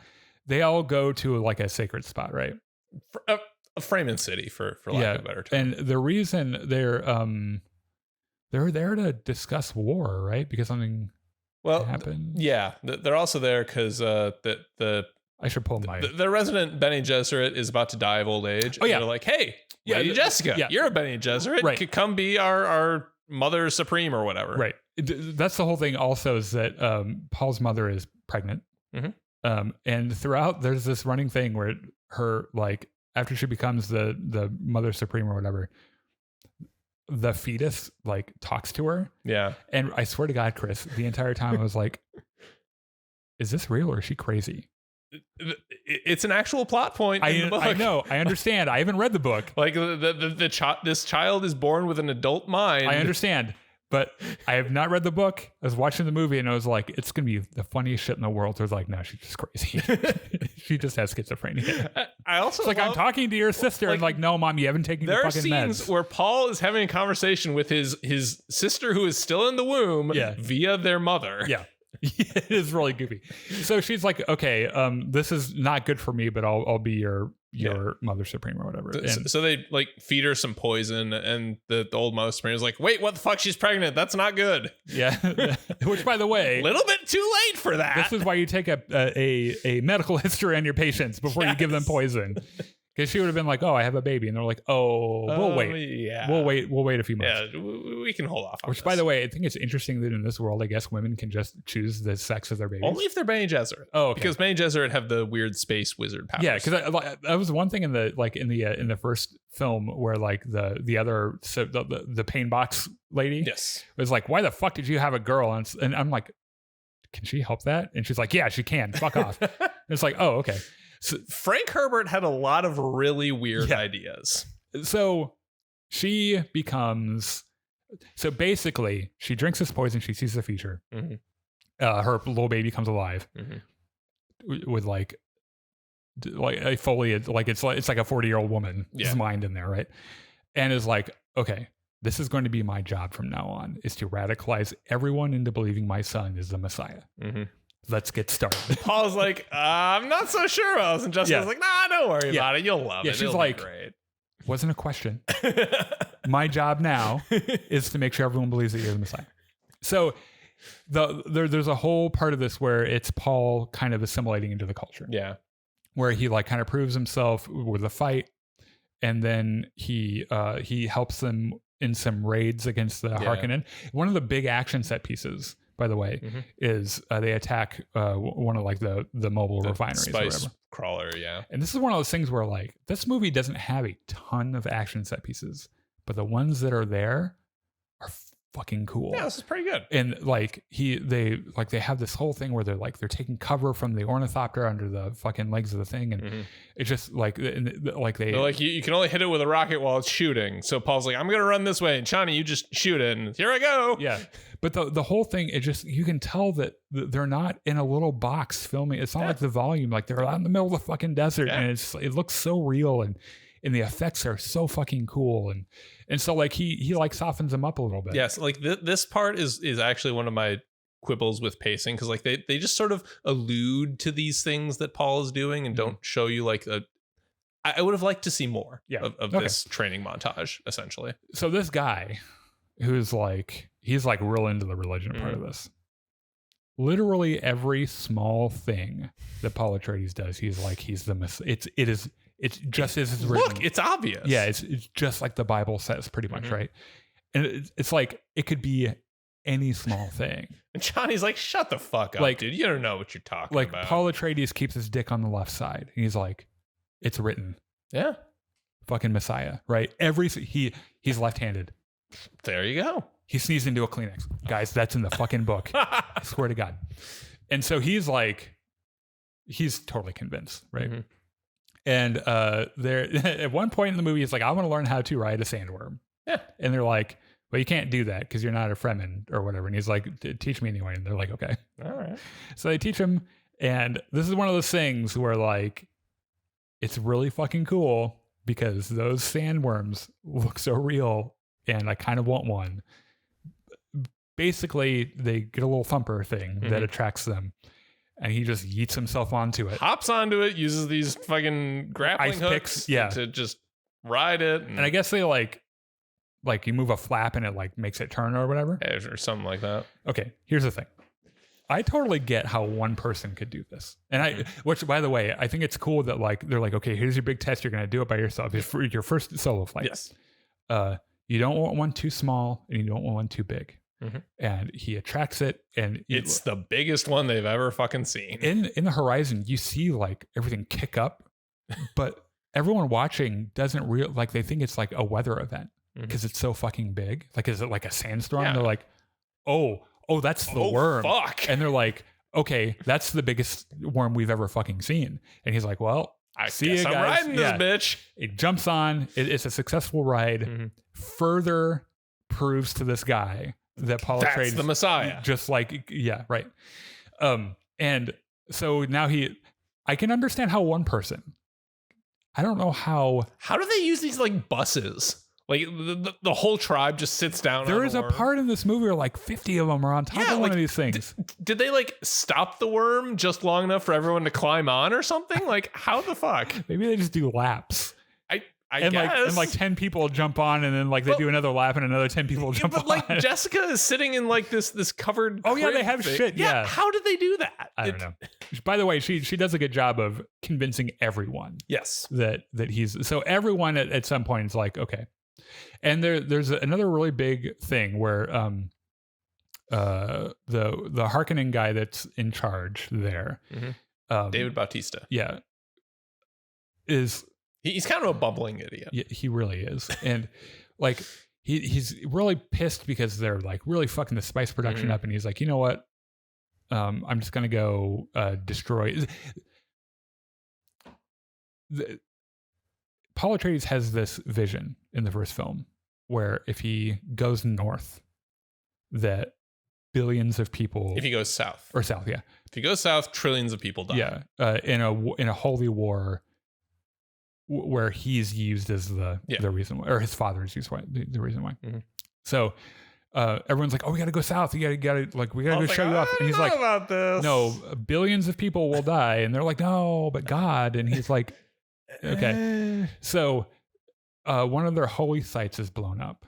They all go to like a sacred spot, right? A Freeman City, for lack of a better term. And the reason they're there to discuss war, right? Because something happened. Yeah, they're also there because I should pull my the resident Bene Gesserit is about to die of old age. Oh, yeah. They're like, hey, Lady Jessica, you're a Bene Gesserit. Right. Could come be our mother supreme or whatever. Right. That's the whole thing. Also, is that Paul's mother is pregnant, and throughout there's this running thing where her, like, after she becomes the mother supreme or whatever, the fetus like talks to her. Yeah. And I swear to God, Chris, the entire time I was like, is this real or is she crazy? It's an actual plot point in the book. I know. I understand. I haven't read the book. Like this child is born with an adult mind. I understand. But I have not read the book. I was watching the movie and I was like, it's going to be the funniest shit in the world. So I was like, no, she's just crazy. She just has schizophrenia. I also like, I'm talking to your sister. like, and like, no, mom, you haven't taken your fucking meds. There are scenes where Paul is having a conversation with his sister who is still in the womb via their mother. Yeah. It is really goofy. So she's like, okay, this is not good for me, but I'll be your mother supreme or whatever. So they like feed her some poison, and the old mother supreme is like, wait, what the fuck? She's pregnant. That's not good. Yeah. Which, by the way, a little bit too late for that. This is why you take a medical history on your patients before you give them poison. Because she would have been like, "Oh, I have a baby," and they're like, "Oh, we'll wait. Yeah, we'll wait a few months." Yeah, we can hold off on Which, by the way, I think it's interesting that in this world, I guess women can just choose the sex of their babies. Only if they're Bene Gesserit. Oh, okay. Because Bene Gesserit have the weird space wizard powers. Yeah, because that was one thing in the first film where like the pain box lady, was like, "Why the fuck did you have a girl?" And I'm like, "Can she help that?" And she's like, "Yeah, she can. Fuck off." And it's like, "Oh, okay." So Frank Herbert had a lot of really weird ideas. So she becomes, basically she drinks this poison. She sees the future. Her little baby comes alive with like a fully, like it's like a 40-year-old woman's mind in there, right? And is like, okay, this is going to be my job from now on, is to radicalize everyone into believing my son is the Messiah. Let's get started. Paul's like, I'm not so sure about this. And Jessica's like, nah, don't worry about it. You'll love it. She's It'll like, be great. Wasn't a question. My job now is to make sure everyone believes that you're the Messiah. So there's a whole part of this where it's Paul kind of assimilating into the culture. Yeah. Where he like kind of proves himself with a fight. And then he helps them in some raids against the Harkonnen. One of the big action set pieces, by the way, is they attack one of like the mobile refineries spice or whatever. Crawler, yeah. And this is one of those things where like this movie doesn't have a ton of action set pieces, but the ones that are there are fucking cool. Yeah, this is pretty good. And like they have this whole thing where they're taking cover from the ornithopter under the fucking legs of the thing, and it's just like they're like you can only hit it with a rocket while it's shooting. So Paul's like, I'm gonna run this way, and Chani, you just shoot it, and here I go. Yeah, but the whole thing, it just, you can tell that they're not in a little box filming. It's not like the volume, like they're out in the middle of the fucking desert, and it looks so real, and the effects are so fucking cool, and so like he like softens them up a little bit. Yes, like this part is actually one of my quibbles with pacing, because like they just sort of allude to these things that Paul is doing and don't show you like I would have liked to see more of this training montage, essentially. So this guy who's like, he's like real into the religion part of this. Literally every small thing that Paul Atreides does, he's the it's just as it's written. Look, it's obvious. Yeah, it's just like the Bible says, pretty much, right? And it's like it could be any small thing. And Johnny's like, "Shut the fuck up, like, dude! You don't know what you're talking about." Like Paul Atreides keeps his dick on the left side. And he's like, "It's written." Yeah, fucking Messiah, right? He's left-handed. There you go. He sneezed into a Kleenex, guys. That's in the fucking book. I swear to God. And so he's totally convinced, right? And there at one point in the movie, he's like, I want to learn how to ride a sandworm. Yeah. And they're like, well, you can't do that because you're not a Fremen or whatever. And he's like, teach me anyway. And they're like, okay. All right. So they teach him. And this is one of those things where like, it's really fucking cool. because those sandworms look so real and I kind of want one. Basically, they get a little thumper thing that attracts them, and he just yeets himself onto it. Hops onto it, uses these fucking grappling Ice hooks picks, to just ride it. And I guess they like you move a flap and it like makes it turn or whatever. Or something like that. Okay, here's the thing. I totally get how one person could do this. And which by the way, I think it's cool that like they're like, okay, here's your big test. You're going to do it by yourself. It's for your first solo flight. Yes. You don't want one too small and you don't want one too big. And he attracts it, and it's the biggest one they've ever fucking seen. In the horizon, you see like everything kick up, but everyone watching doesn't they think it's like a weather event because it's so fucking big. Like, is it like a sandstorm? Yeah. They're like, oh, that's the worm. Fuck. And they're like, okay, that's the biggest worm we've ever fucking seen. And he's like, well, I see guess you I'm guys. riding this bitch. It jumps on. It's a successful ride. Further proves to this guy that Paul Atreides, that's the Messiah. Just like, yeah, right. And so now I can understand how one person, I don't know how do they use these like buses? Like the whole tribe just sits down. There is a part in this movie where like 50 of them are on top of one of these things. Did they like stop the worm just long enough for everyone to climb on or something? Like, how the fuck? Maybe they just do laps. I guess. Like 10 people jump on, and then like they do another lap, and another 10 people jump on. But like Jessica is sitting in like this covered. Oh yeah, they have thing. shit. Yeah. How did they do that? I don't know. By the way, she does a good job of convincing everyone. Yes. That he's so everyone at some point is like, okay. And there's another really big thing where the Harkonnen guy that's in charge there, David Bautista. Yeah. He's kind of a bumbling idiot. Yeah, he really is. And like he's really pissed because they're like really fucking the spice production up, and he's like, you know what? I'm just gonna go destroy. Paul Atreides has this vision in the first film where if he goes north, that billions of people. If he goes south or south, yeah. If he goes south, trillions of people die. Yeah, in a holy war. Where he's used as the reason why, or his father is used why the reason why. So everyone's like, oh, we got to go south. You got to like, we got to go show you off. And he's like, about this. No, billions of people will die. And they're like, no, but God. And he's like, okay. So one of their holy sites is blown up.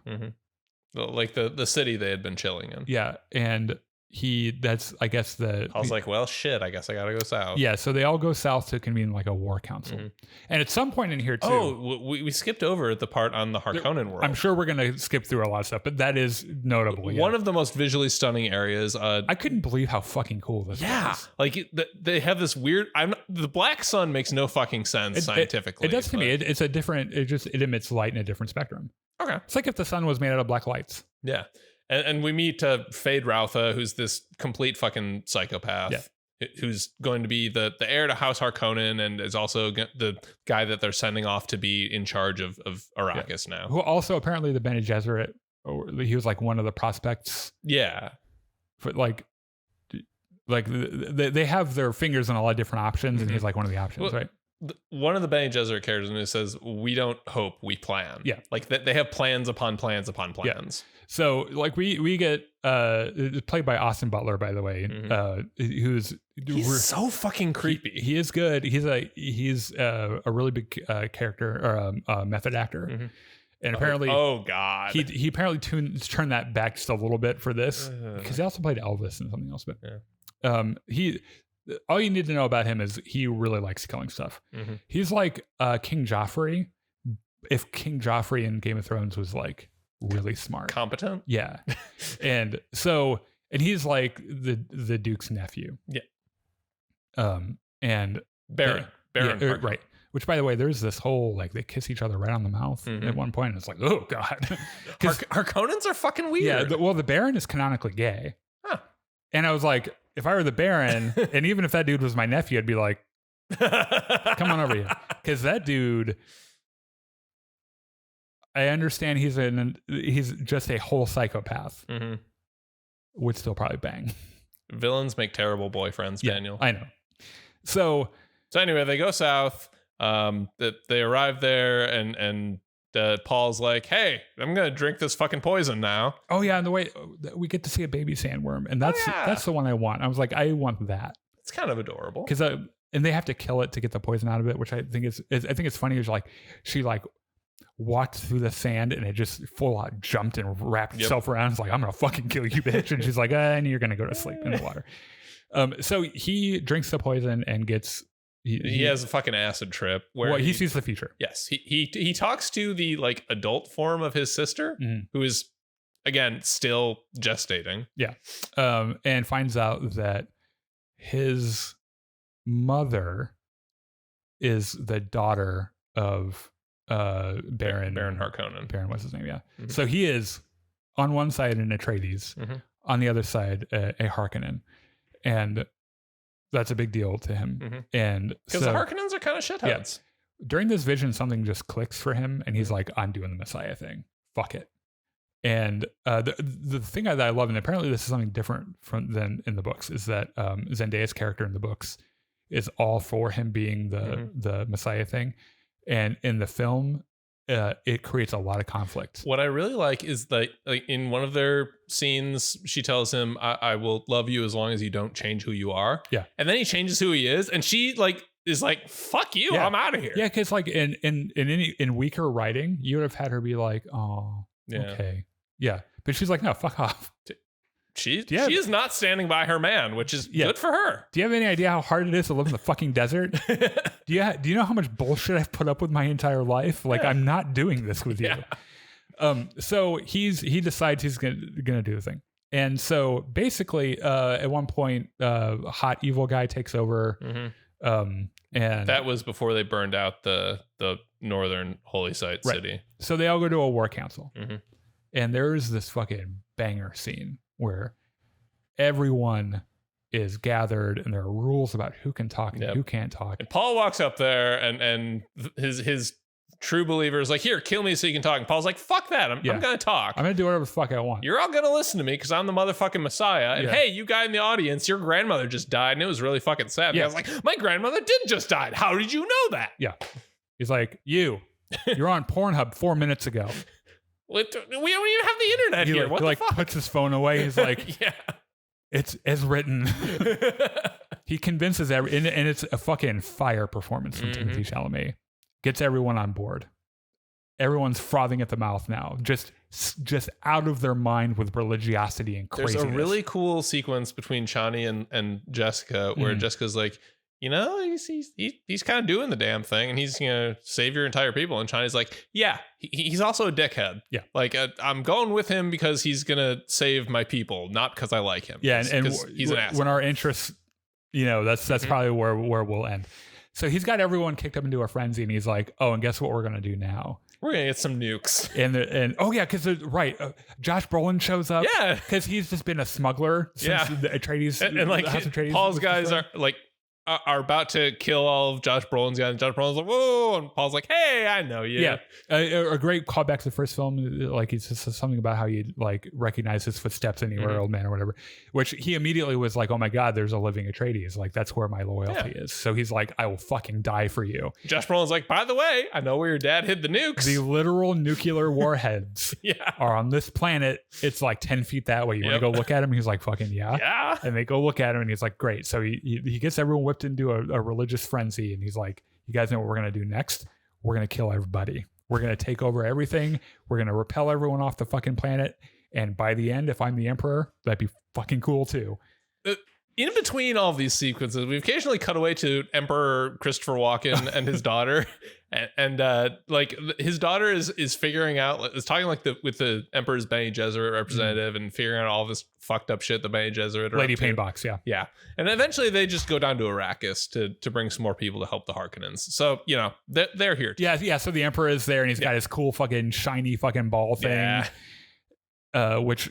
Like the city they had been chilling in. Yeah. And I guess I was like, well, shit, I guess I gotta go south. Yeah, so they all go south to convene like a war council. And at some point in here too. Oh, we skipped over the part on the Harkonnen world. I'm sure we're gonna skip through a lot of stuff, but that is notable. One of the most visually stunning areas. I couldn't believe how fucking cool this was. Like they have this weird. the black sun makes no fucking sense scientifically. It does to me. It's a different. It emits light in a different spectrum. Okay, it's like if the sun was made out of black lights. Yeah. And we meet Fade Routha, who's this complete fucking psychopath, who's going to be the heir to House Harkonnen, and is also the guy that they're sending off to be in charge of Arrakis now. Who also apparently the Bene Gesserit, or he was like one of the prospects. Yeah, for like they have their fingers on a lot of different options, and he's like one of the options, right? One of the Bene Gesserit characters in it says, "We don't hope, we plan." Yeah, like they have plans upon plans upon plans. Yeah. So like we get played by Austin Butler, by the way, he's so fucking creepy. He is good. He's a really big character or a method actor, and apparently God, he apparently turned that back just a little bit for this because he also played Elvis and something else. But all you need to know about him is he really likes killing stuff. He's like King Joffrey, if King Joffrey in Game of Thrones was like really smart, competent. Yeah. and he's like the Duke's nephew. Yeah. And Baron. Right. Which, by the way, there's this whole like they kiss each other right on the mouth at one point. And it's like, oh God. Harkonnens are fucking weird. Yeah. The Baron is canonically gay. Huh. And I was like, if I were the Baron, and even if that dude was my nephew, I'd be like, come on over here. Because that dude, I understand he's just a whole psychopath. Would still probably bang. Villains make terrible boyfriends, Daniel. I know. So anyway, they go south. That they arrive there and Paul's like, hey, I'm gonna drink this fucking poison now. Oh yeah, and the way we get to see a baby sandworm, and that's the one I want. I was like, I want that. It's kind of adorable because and they have to kill it to get the poison out of it, which I think is I think it's funny. Is like she like walked through the sand and it just full out jumped and wrapped itself around. It's like, I'm gonna fucking kill you, bitch. And she's like, and you're gonna go to sleep in the water. So he drinks the poison and gets. He has a fucking acid trip where he sees the future. Yes, he talks to the like adult form of his sister, who is again still gestating. Yeah, and finds out that his mother is the daughter of Baron Harkonnen. Baron, what's his name? Yeah. So he is on one side an Atreides, on the other side a Harkonnen, and that's a big deal to him. And because the Harkonnens are kind of shitheads. Yeah. During this vision, something just clicks for him, and he's like, I'm doing the Messiah thing. Fuck it. And the thing that I love, and apparently this is something different than in the books, is that Zendaya's character in the books is all for him being the Messiah thing. And in the film, it creates a lot of conflict. What I really like is that like in one of their scenes, she tells him, I will love you as long as you don't change who you are. Yeah. And then he changes who he is. And she like is like, fuck you, I'm out of here. Yeah, because like in weaker writing, you would have had her be like, oh, okay. Yeah. But she's like, no, fuck off. She is not standing by her man, which is good for her. Do you have any idea how hard it is to live in the fucking desert? Do you know how much bullshit I've put up with my entire life? Like, I'm not doing this with you. So he decides he's gonna do the thing. And so basically, at one point, hot evil guy takes over. And that was before they burned out the northern holy site city. So they all go to a war council. And there's this fucking banger scene where everyone is gathered and there are rules about who can talk and who can't talk. And Paul walks up there and his true believer is like, here, kill me so you can talk. And Paul's like, fuck that. I'm going to talk. I'm going to do whatever the fuck I want. You're all going to listen to me because I'm the motherfucking Messiah. And hey, you guy in the audience, your grandmother just died and it was really fucking sad. And I was like, my grandmother did just die. How did you know that? Yeah. He's like, you're on Pornhub 4 minutes ago. We don't even have the internet here. What the fuck? Puts his phone away. He's like, it's as written. He convinces and it's a fucking fire performance from Timothée Chalamet. Gets everyone on board. Everyone's frothing at the mouth now, just out of their mind with religiosity and craziness. There's a really cool sequence between Chani and Jessica where Jessica's like, you know, he's kind of doing the damn thing and he's gonna save your entire people. And Chani's like, yeah, he's also a dickhead. Yeah, like I'm going with him because he's gonna save my people, not because I like him. Yeah, and he's an asshole. When our interests, that's probably where we'll end. So he's got everyone kicked up into a frenzy, and he's like, oh, and guess what we're gonna do now? We're gonna get some nukes. And oh yeah, because Josh Brolin shows up. Yeah, because he's just been a smuggler since the Atreides and like Paul's guys are like. Are about to kill all of Josh Brolin's guys. And Josh Brolin's like, whoa. And Paul's like, hey, I know you. Yeah. A great callback to the first film. Like, he says something about how you like recognize his footsteps anywhere, old man or whatever, which he immediately was like, oh my God, there's a living Atreides. Like, that's where my loyalty is. So he's like, I will fucking die for you. Josh Brolin's like, by the way, I know where your dad hid the nukes. The literal nuclear warheads are on this planet. It's like 10 feet that way. You want to go look at him? He's like, fucking yeah. And they go look at him and he's like, great. So he gets everyone whipped into a religious frenzy, and he's like, you guys know what we're going to do next? We're going to kill everybody. We're going to take over everything. We're going to repel everyone off the fucking planet. And by the end, if I'm the emperor, that'd be fucking cool too. In between all of these sequences, we occasionally cut away to Emperor Christopher Walken and his daughter, and like his daughter is figuring out, is talking like with the Emperor's Bene Gesserit representative and figuring out all this fucked up shit the Bene Gesserit are Lady Painbox, yeah, and eventually they just go down to Arrakis to bring some more people to help the Harkonnens. So they're here too. Yeah. So the Emperor is there, and he's got his cool fucking shiny fucking ball thing, which.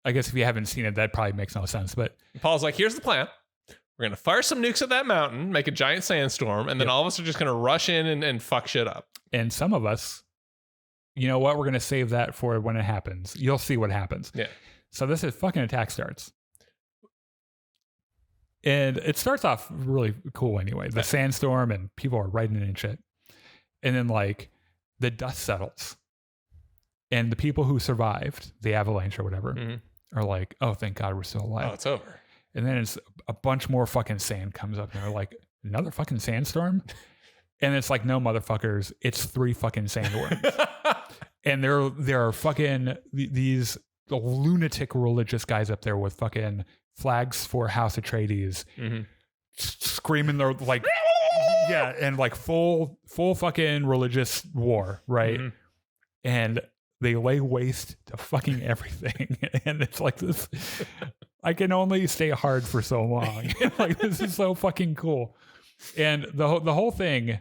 I guess if you haven't seen it, that probably makes no sense. But Paul's like, here's the plan. We're going to fire some nukes at that mountain, make a giant sandstorm, and then all of us are just going to rush in and fuck shit up. And some of us, you know what? We're going to save that for when it happens. You'll see what happens. Yeah. So this is fucking attack starts. And it starts off really cool anyway. The sandstorm and people are riding it and shit. And then like the dust settles. And the people who survived the avalanche or whatever are like, oh, thank God we're still alive. Oh, it's over. And then it's a bunch more fucking sand comes up and they're like, another fucking sandstorm? And it's like, no, motherfuckers, it's 3 fucking sandworms. And there are fucking these lunatic religious guys up there with fucking flags for House Atreides screaming their like, yeah, and like full fucking religious war, right? And they lay waste to fucking everything. And it's like this, I can only stay hard for so long. Like, this is so fucking cool. And the whole thing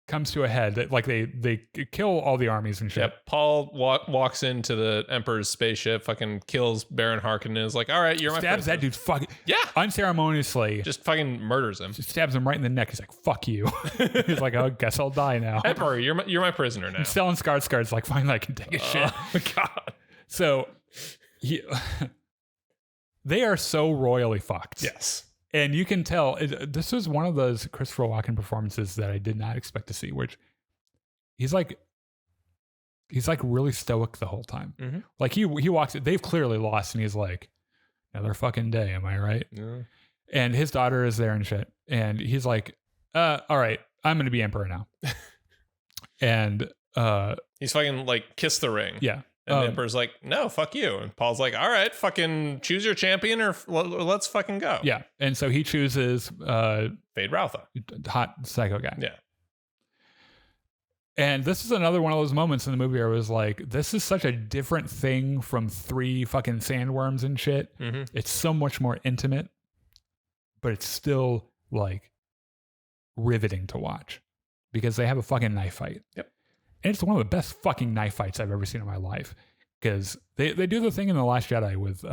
comes to a head. Like they kill all the armies and shit. Yep. Paul walks into the Emperor's spaceship, fucking kills Baron Harkonnen, and is like, all right, you're my stabs that dude fucking unceremoniously. Just fucking murders him. Just stabs him right in the neck. He's like, fuck you. He's like, oh, I guess I'll die now. Emperor, you're my prisoner now. And Stellan Skarsgård's like, finally I can take a shit. Oh God. So they are so royally fucked. Yes. And you can tell this was one of those Christopher Walken performances that I did not expect to see, which he's like really stoic the whole time. Like he walks, they've clearly lost and he's like, another fucking day. Am I right? Yeah. And his daughter is there and shit. And he's like, all right, I'm going to be emperor now. And he's fucking like, kiss the ring. Yeah. And the Emperor's like, no, fuck you. And Paul's like, all right, fucking choose your champion or let's fucking go. Yeah. And so he chooses Fade Routha. Hot psycho guy. Yeah. And this is another one of those moments in the movie where I was like, this is such a different thing from 3 fucking sandworms and shit. It's so much more intimate, but it's still like riveting to watch because they have a fucking knife fight. Yep. And it's one of the best fucking knife fights I've ever seen in my life because they do the thing in The Last Jedi with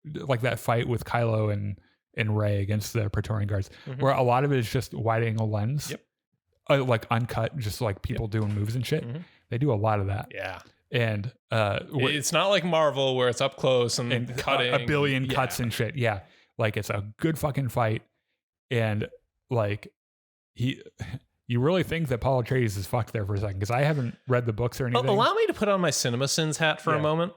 like that fight with Kylo and Rey against the Praetorian Guards, where a lot of it is just wide angle lens, like uncut, just like people doing moves and shit. They do a lot of that. Yeah. And it's not like Marvel where it's up close and cutting a billion cuts and shit. Yeah. Like it's a good fucking fight. And like you really think that Paul Atreides is fucked there for a second because I haven't read the books or anything. Allow me to put on my CinemaSins hat for a moment.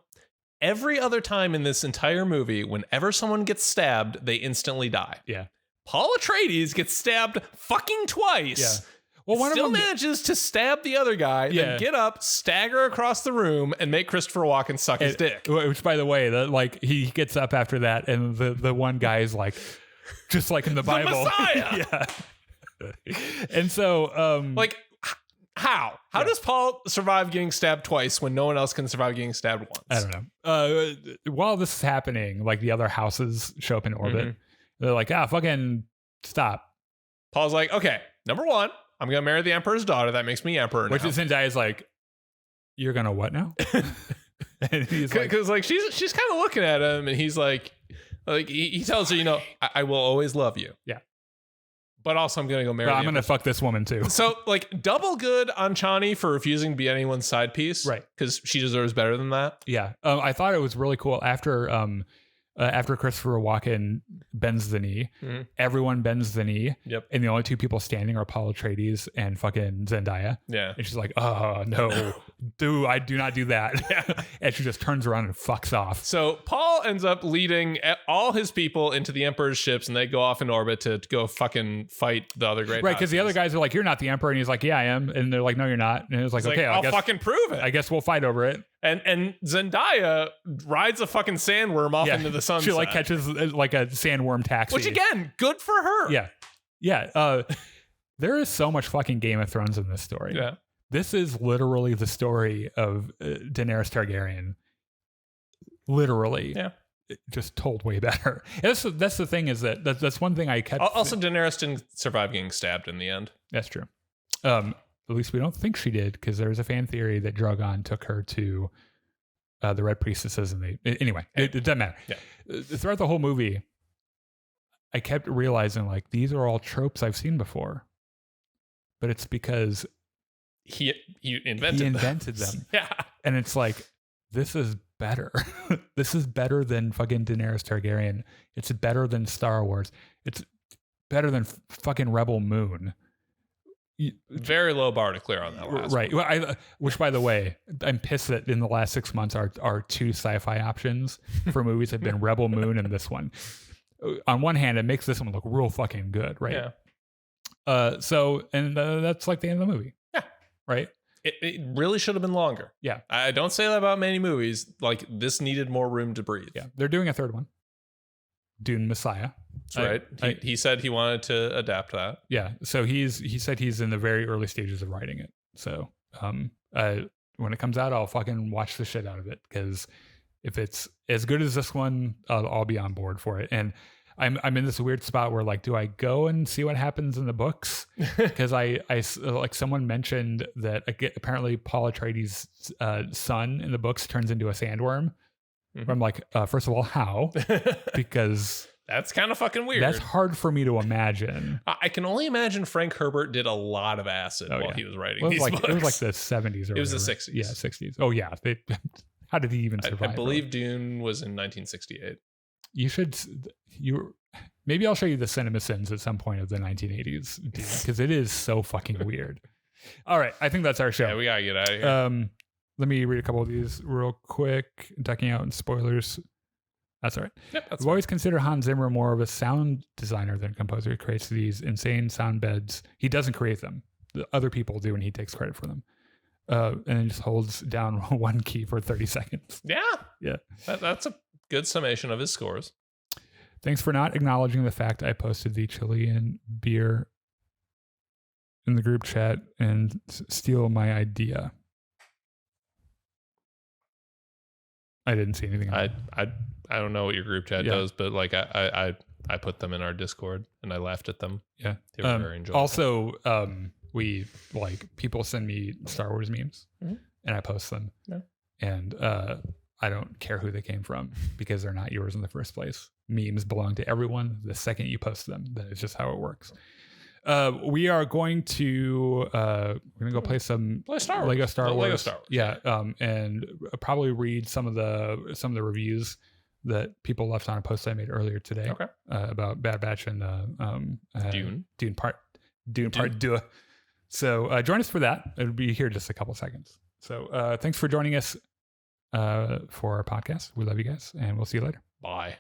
Every other time in this entire movie, whenever someone gets stabbed, they instantly die. Yeah. Paul Atreides gets stabbed fucking twice. Yeah. Well, one still of them manages to stab the other guy, then get up, stagger across the room, and make Christopher Walken suck his dick. Which, by the way, like he gets up after that, and the one guy is like, just like in the Bible, Messiah. Yeah. And so, like, how does Paul survive getting stabbed twice when no one else can survive getting stabbed once? I don't know. While this is happening, like the other houses show up in orbit. They're like, fucking stop. Paul's like, okay, number 1, I'm gonna marry the Emperor's daughter. That makes me emperor now. Which is Zendaya is like, you're gonna what now? And he's like, because like she's kind of looking at him, and he's like he tells her, I will always love you. Yeah. But also, I'm going to go marry. I'm going to fuck this woman too. So, like, double good on Chani for refusing to be anyone's side piece, right? Because she deserves better than that. Yeah, I thought it was really cool after Christopher Walken bends the knee, everyone bends the knee. Yep. And the only 2 people standing are Paul Atreides and fucking Zendaya. Yeah. And she's like, oh no, I do not do that. Yeah. And she just turns around and fucks off. So Paul ends up leading all his people into the Emperor's ships, and they go off in orbit to go fucking fight the other great. Right, because the other guys are like, you're not the Emperor, and he's like, yeah, I am. And they're like, no, you're not. And it's like, okay, I'll fucking prove it. I guess we'll fight over it. And Zendaya rides a fucking sandworm off into the sunset. She like catches like a sandworm taxi. Which again, good for her. Yeah. Yeah. There is so much fucking Game of Thrones in this story. Yeah. This is literally the story of Daenerys Targaryen. Literally. Yeah. Just told way better. And that's the thing is that's one thing I kept. Also, Daenerys didn't survive getting stabbed in the end. That's true. At least we don't think she did, because there's a fan theory that Drogon took her to the Red Priestesses, and it doesn't matter. Yeah. Throughout the whole movie, I kept realizing like these are all tropes I've seen before, but it's because he invented them. Yeah, and it's like this is better. This is better than fucking Daenerys Targaryen. It's better than Star Wars. It's better than fucking Rebel Moon. Very low bar to clear on that last right. one. Well, which, by the way, I'm pissed that in the last 6 months, our two sci-fi options for movies have been Rebel Moon and this one. On one hand, it makes this one look real fucking good, right? Yeah. So that's like the end of the movie. Yeah. Right. It really should have been longer. Yeah. I don't say that about many movies. Like, this needed more room to breathe. Yeah. They're doing a third one. Dune Messiah. That's right. He said he wanted to adapt that. Yeah. So he said he's in the very early stages of writing it. So when it comes out, I'll fucking watch the shit out of it, because if it's as good as this one, I'll be on board for it. And I'm in this weird spot where, like, do I go and see what happens in the books? Because I like, someone mentioned that apparently Paul Atreides' son in the books turns into a sandworm. Mm-hmm. I'm like, first of all, how? Because that's kind of fucking weird. That's hard for me to imagine. I can only imagine Frank Herbert did a lot of acid while he was writing these books. It was like the 70s. It was the 60s. Yeah, 60s. Oh yeah. How did he even survive? I believe Dune was in 1968. Maybe I'll show you the CinemaSins at some point of the 1980s, because it is so fucking weird. All right, I think that's our show. Yeah, we gotta get out of here. Let me read a couple of these real quick, ducking out in spoilers. That's all right. Yep, I've always considered Hans Zimmer more of a sound designer than a composer. He creates these insane sound beds. He doesn't create them. The other people do, and he takes credit for them. And then just holds down one key for 30 seconds. Yeah. Yeah. That's a good summation of his scores. Thanks for not acknowledging the fact I posted the Chilean beer in the group chat and steal my idea. I didn't see anything. I don't know what your group chat does, but like I put them in our Discord and I laughed at them. Yeah. They were very enjoyable. Also, we, like, people send me Star Wars memes and I post them. Yeah. And I don't care who they came from, because they're not yours in the first place. Memes belong to everyone the second you post them. That is just how it works. We are going to go play some Star Wars. Lego Star Wars. Lego Star Wars. Yeah. And probably read some of the reviews that people left on a post I made earlier today. Okay. About Bad Batch and Dune Part Two. So join us for that. It'll be here in just a couple seconds. So thanks for joining us for our podcast. We love you guys, and we'll see you later. Bye.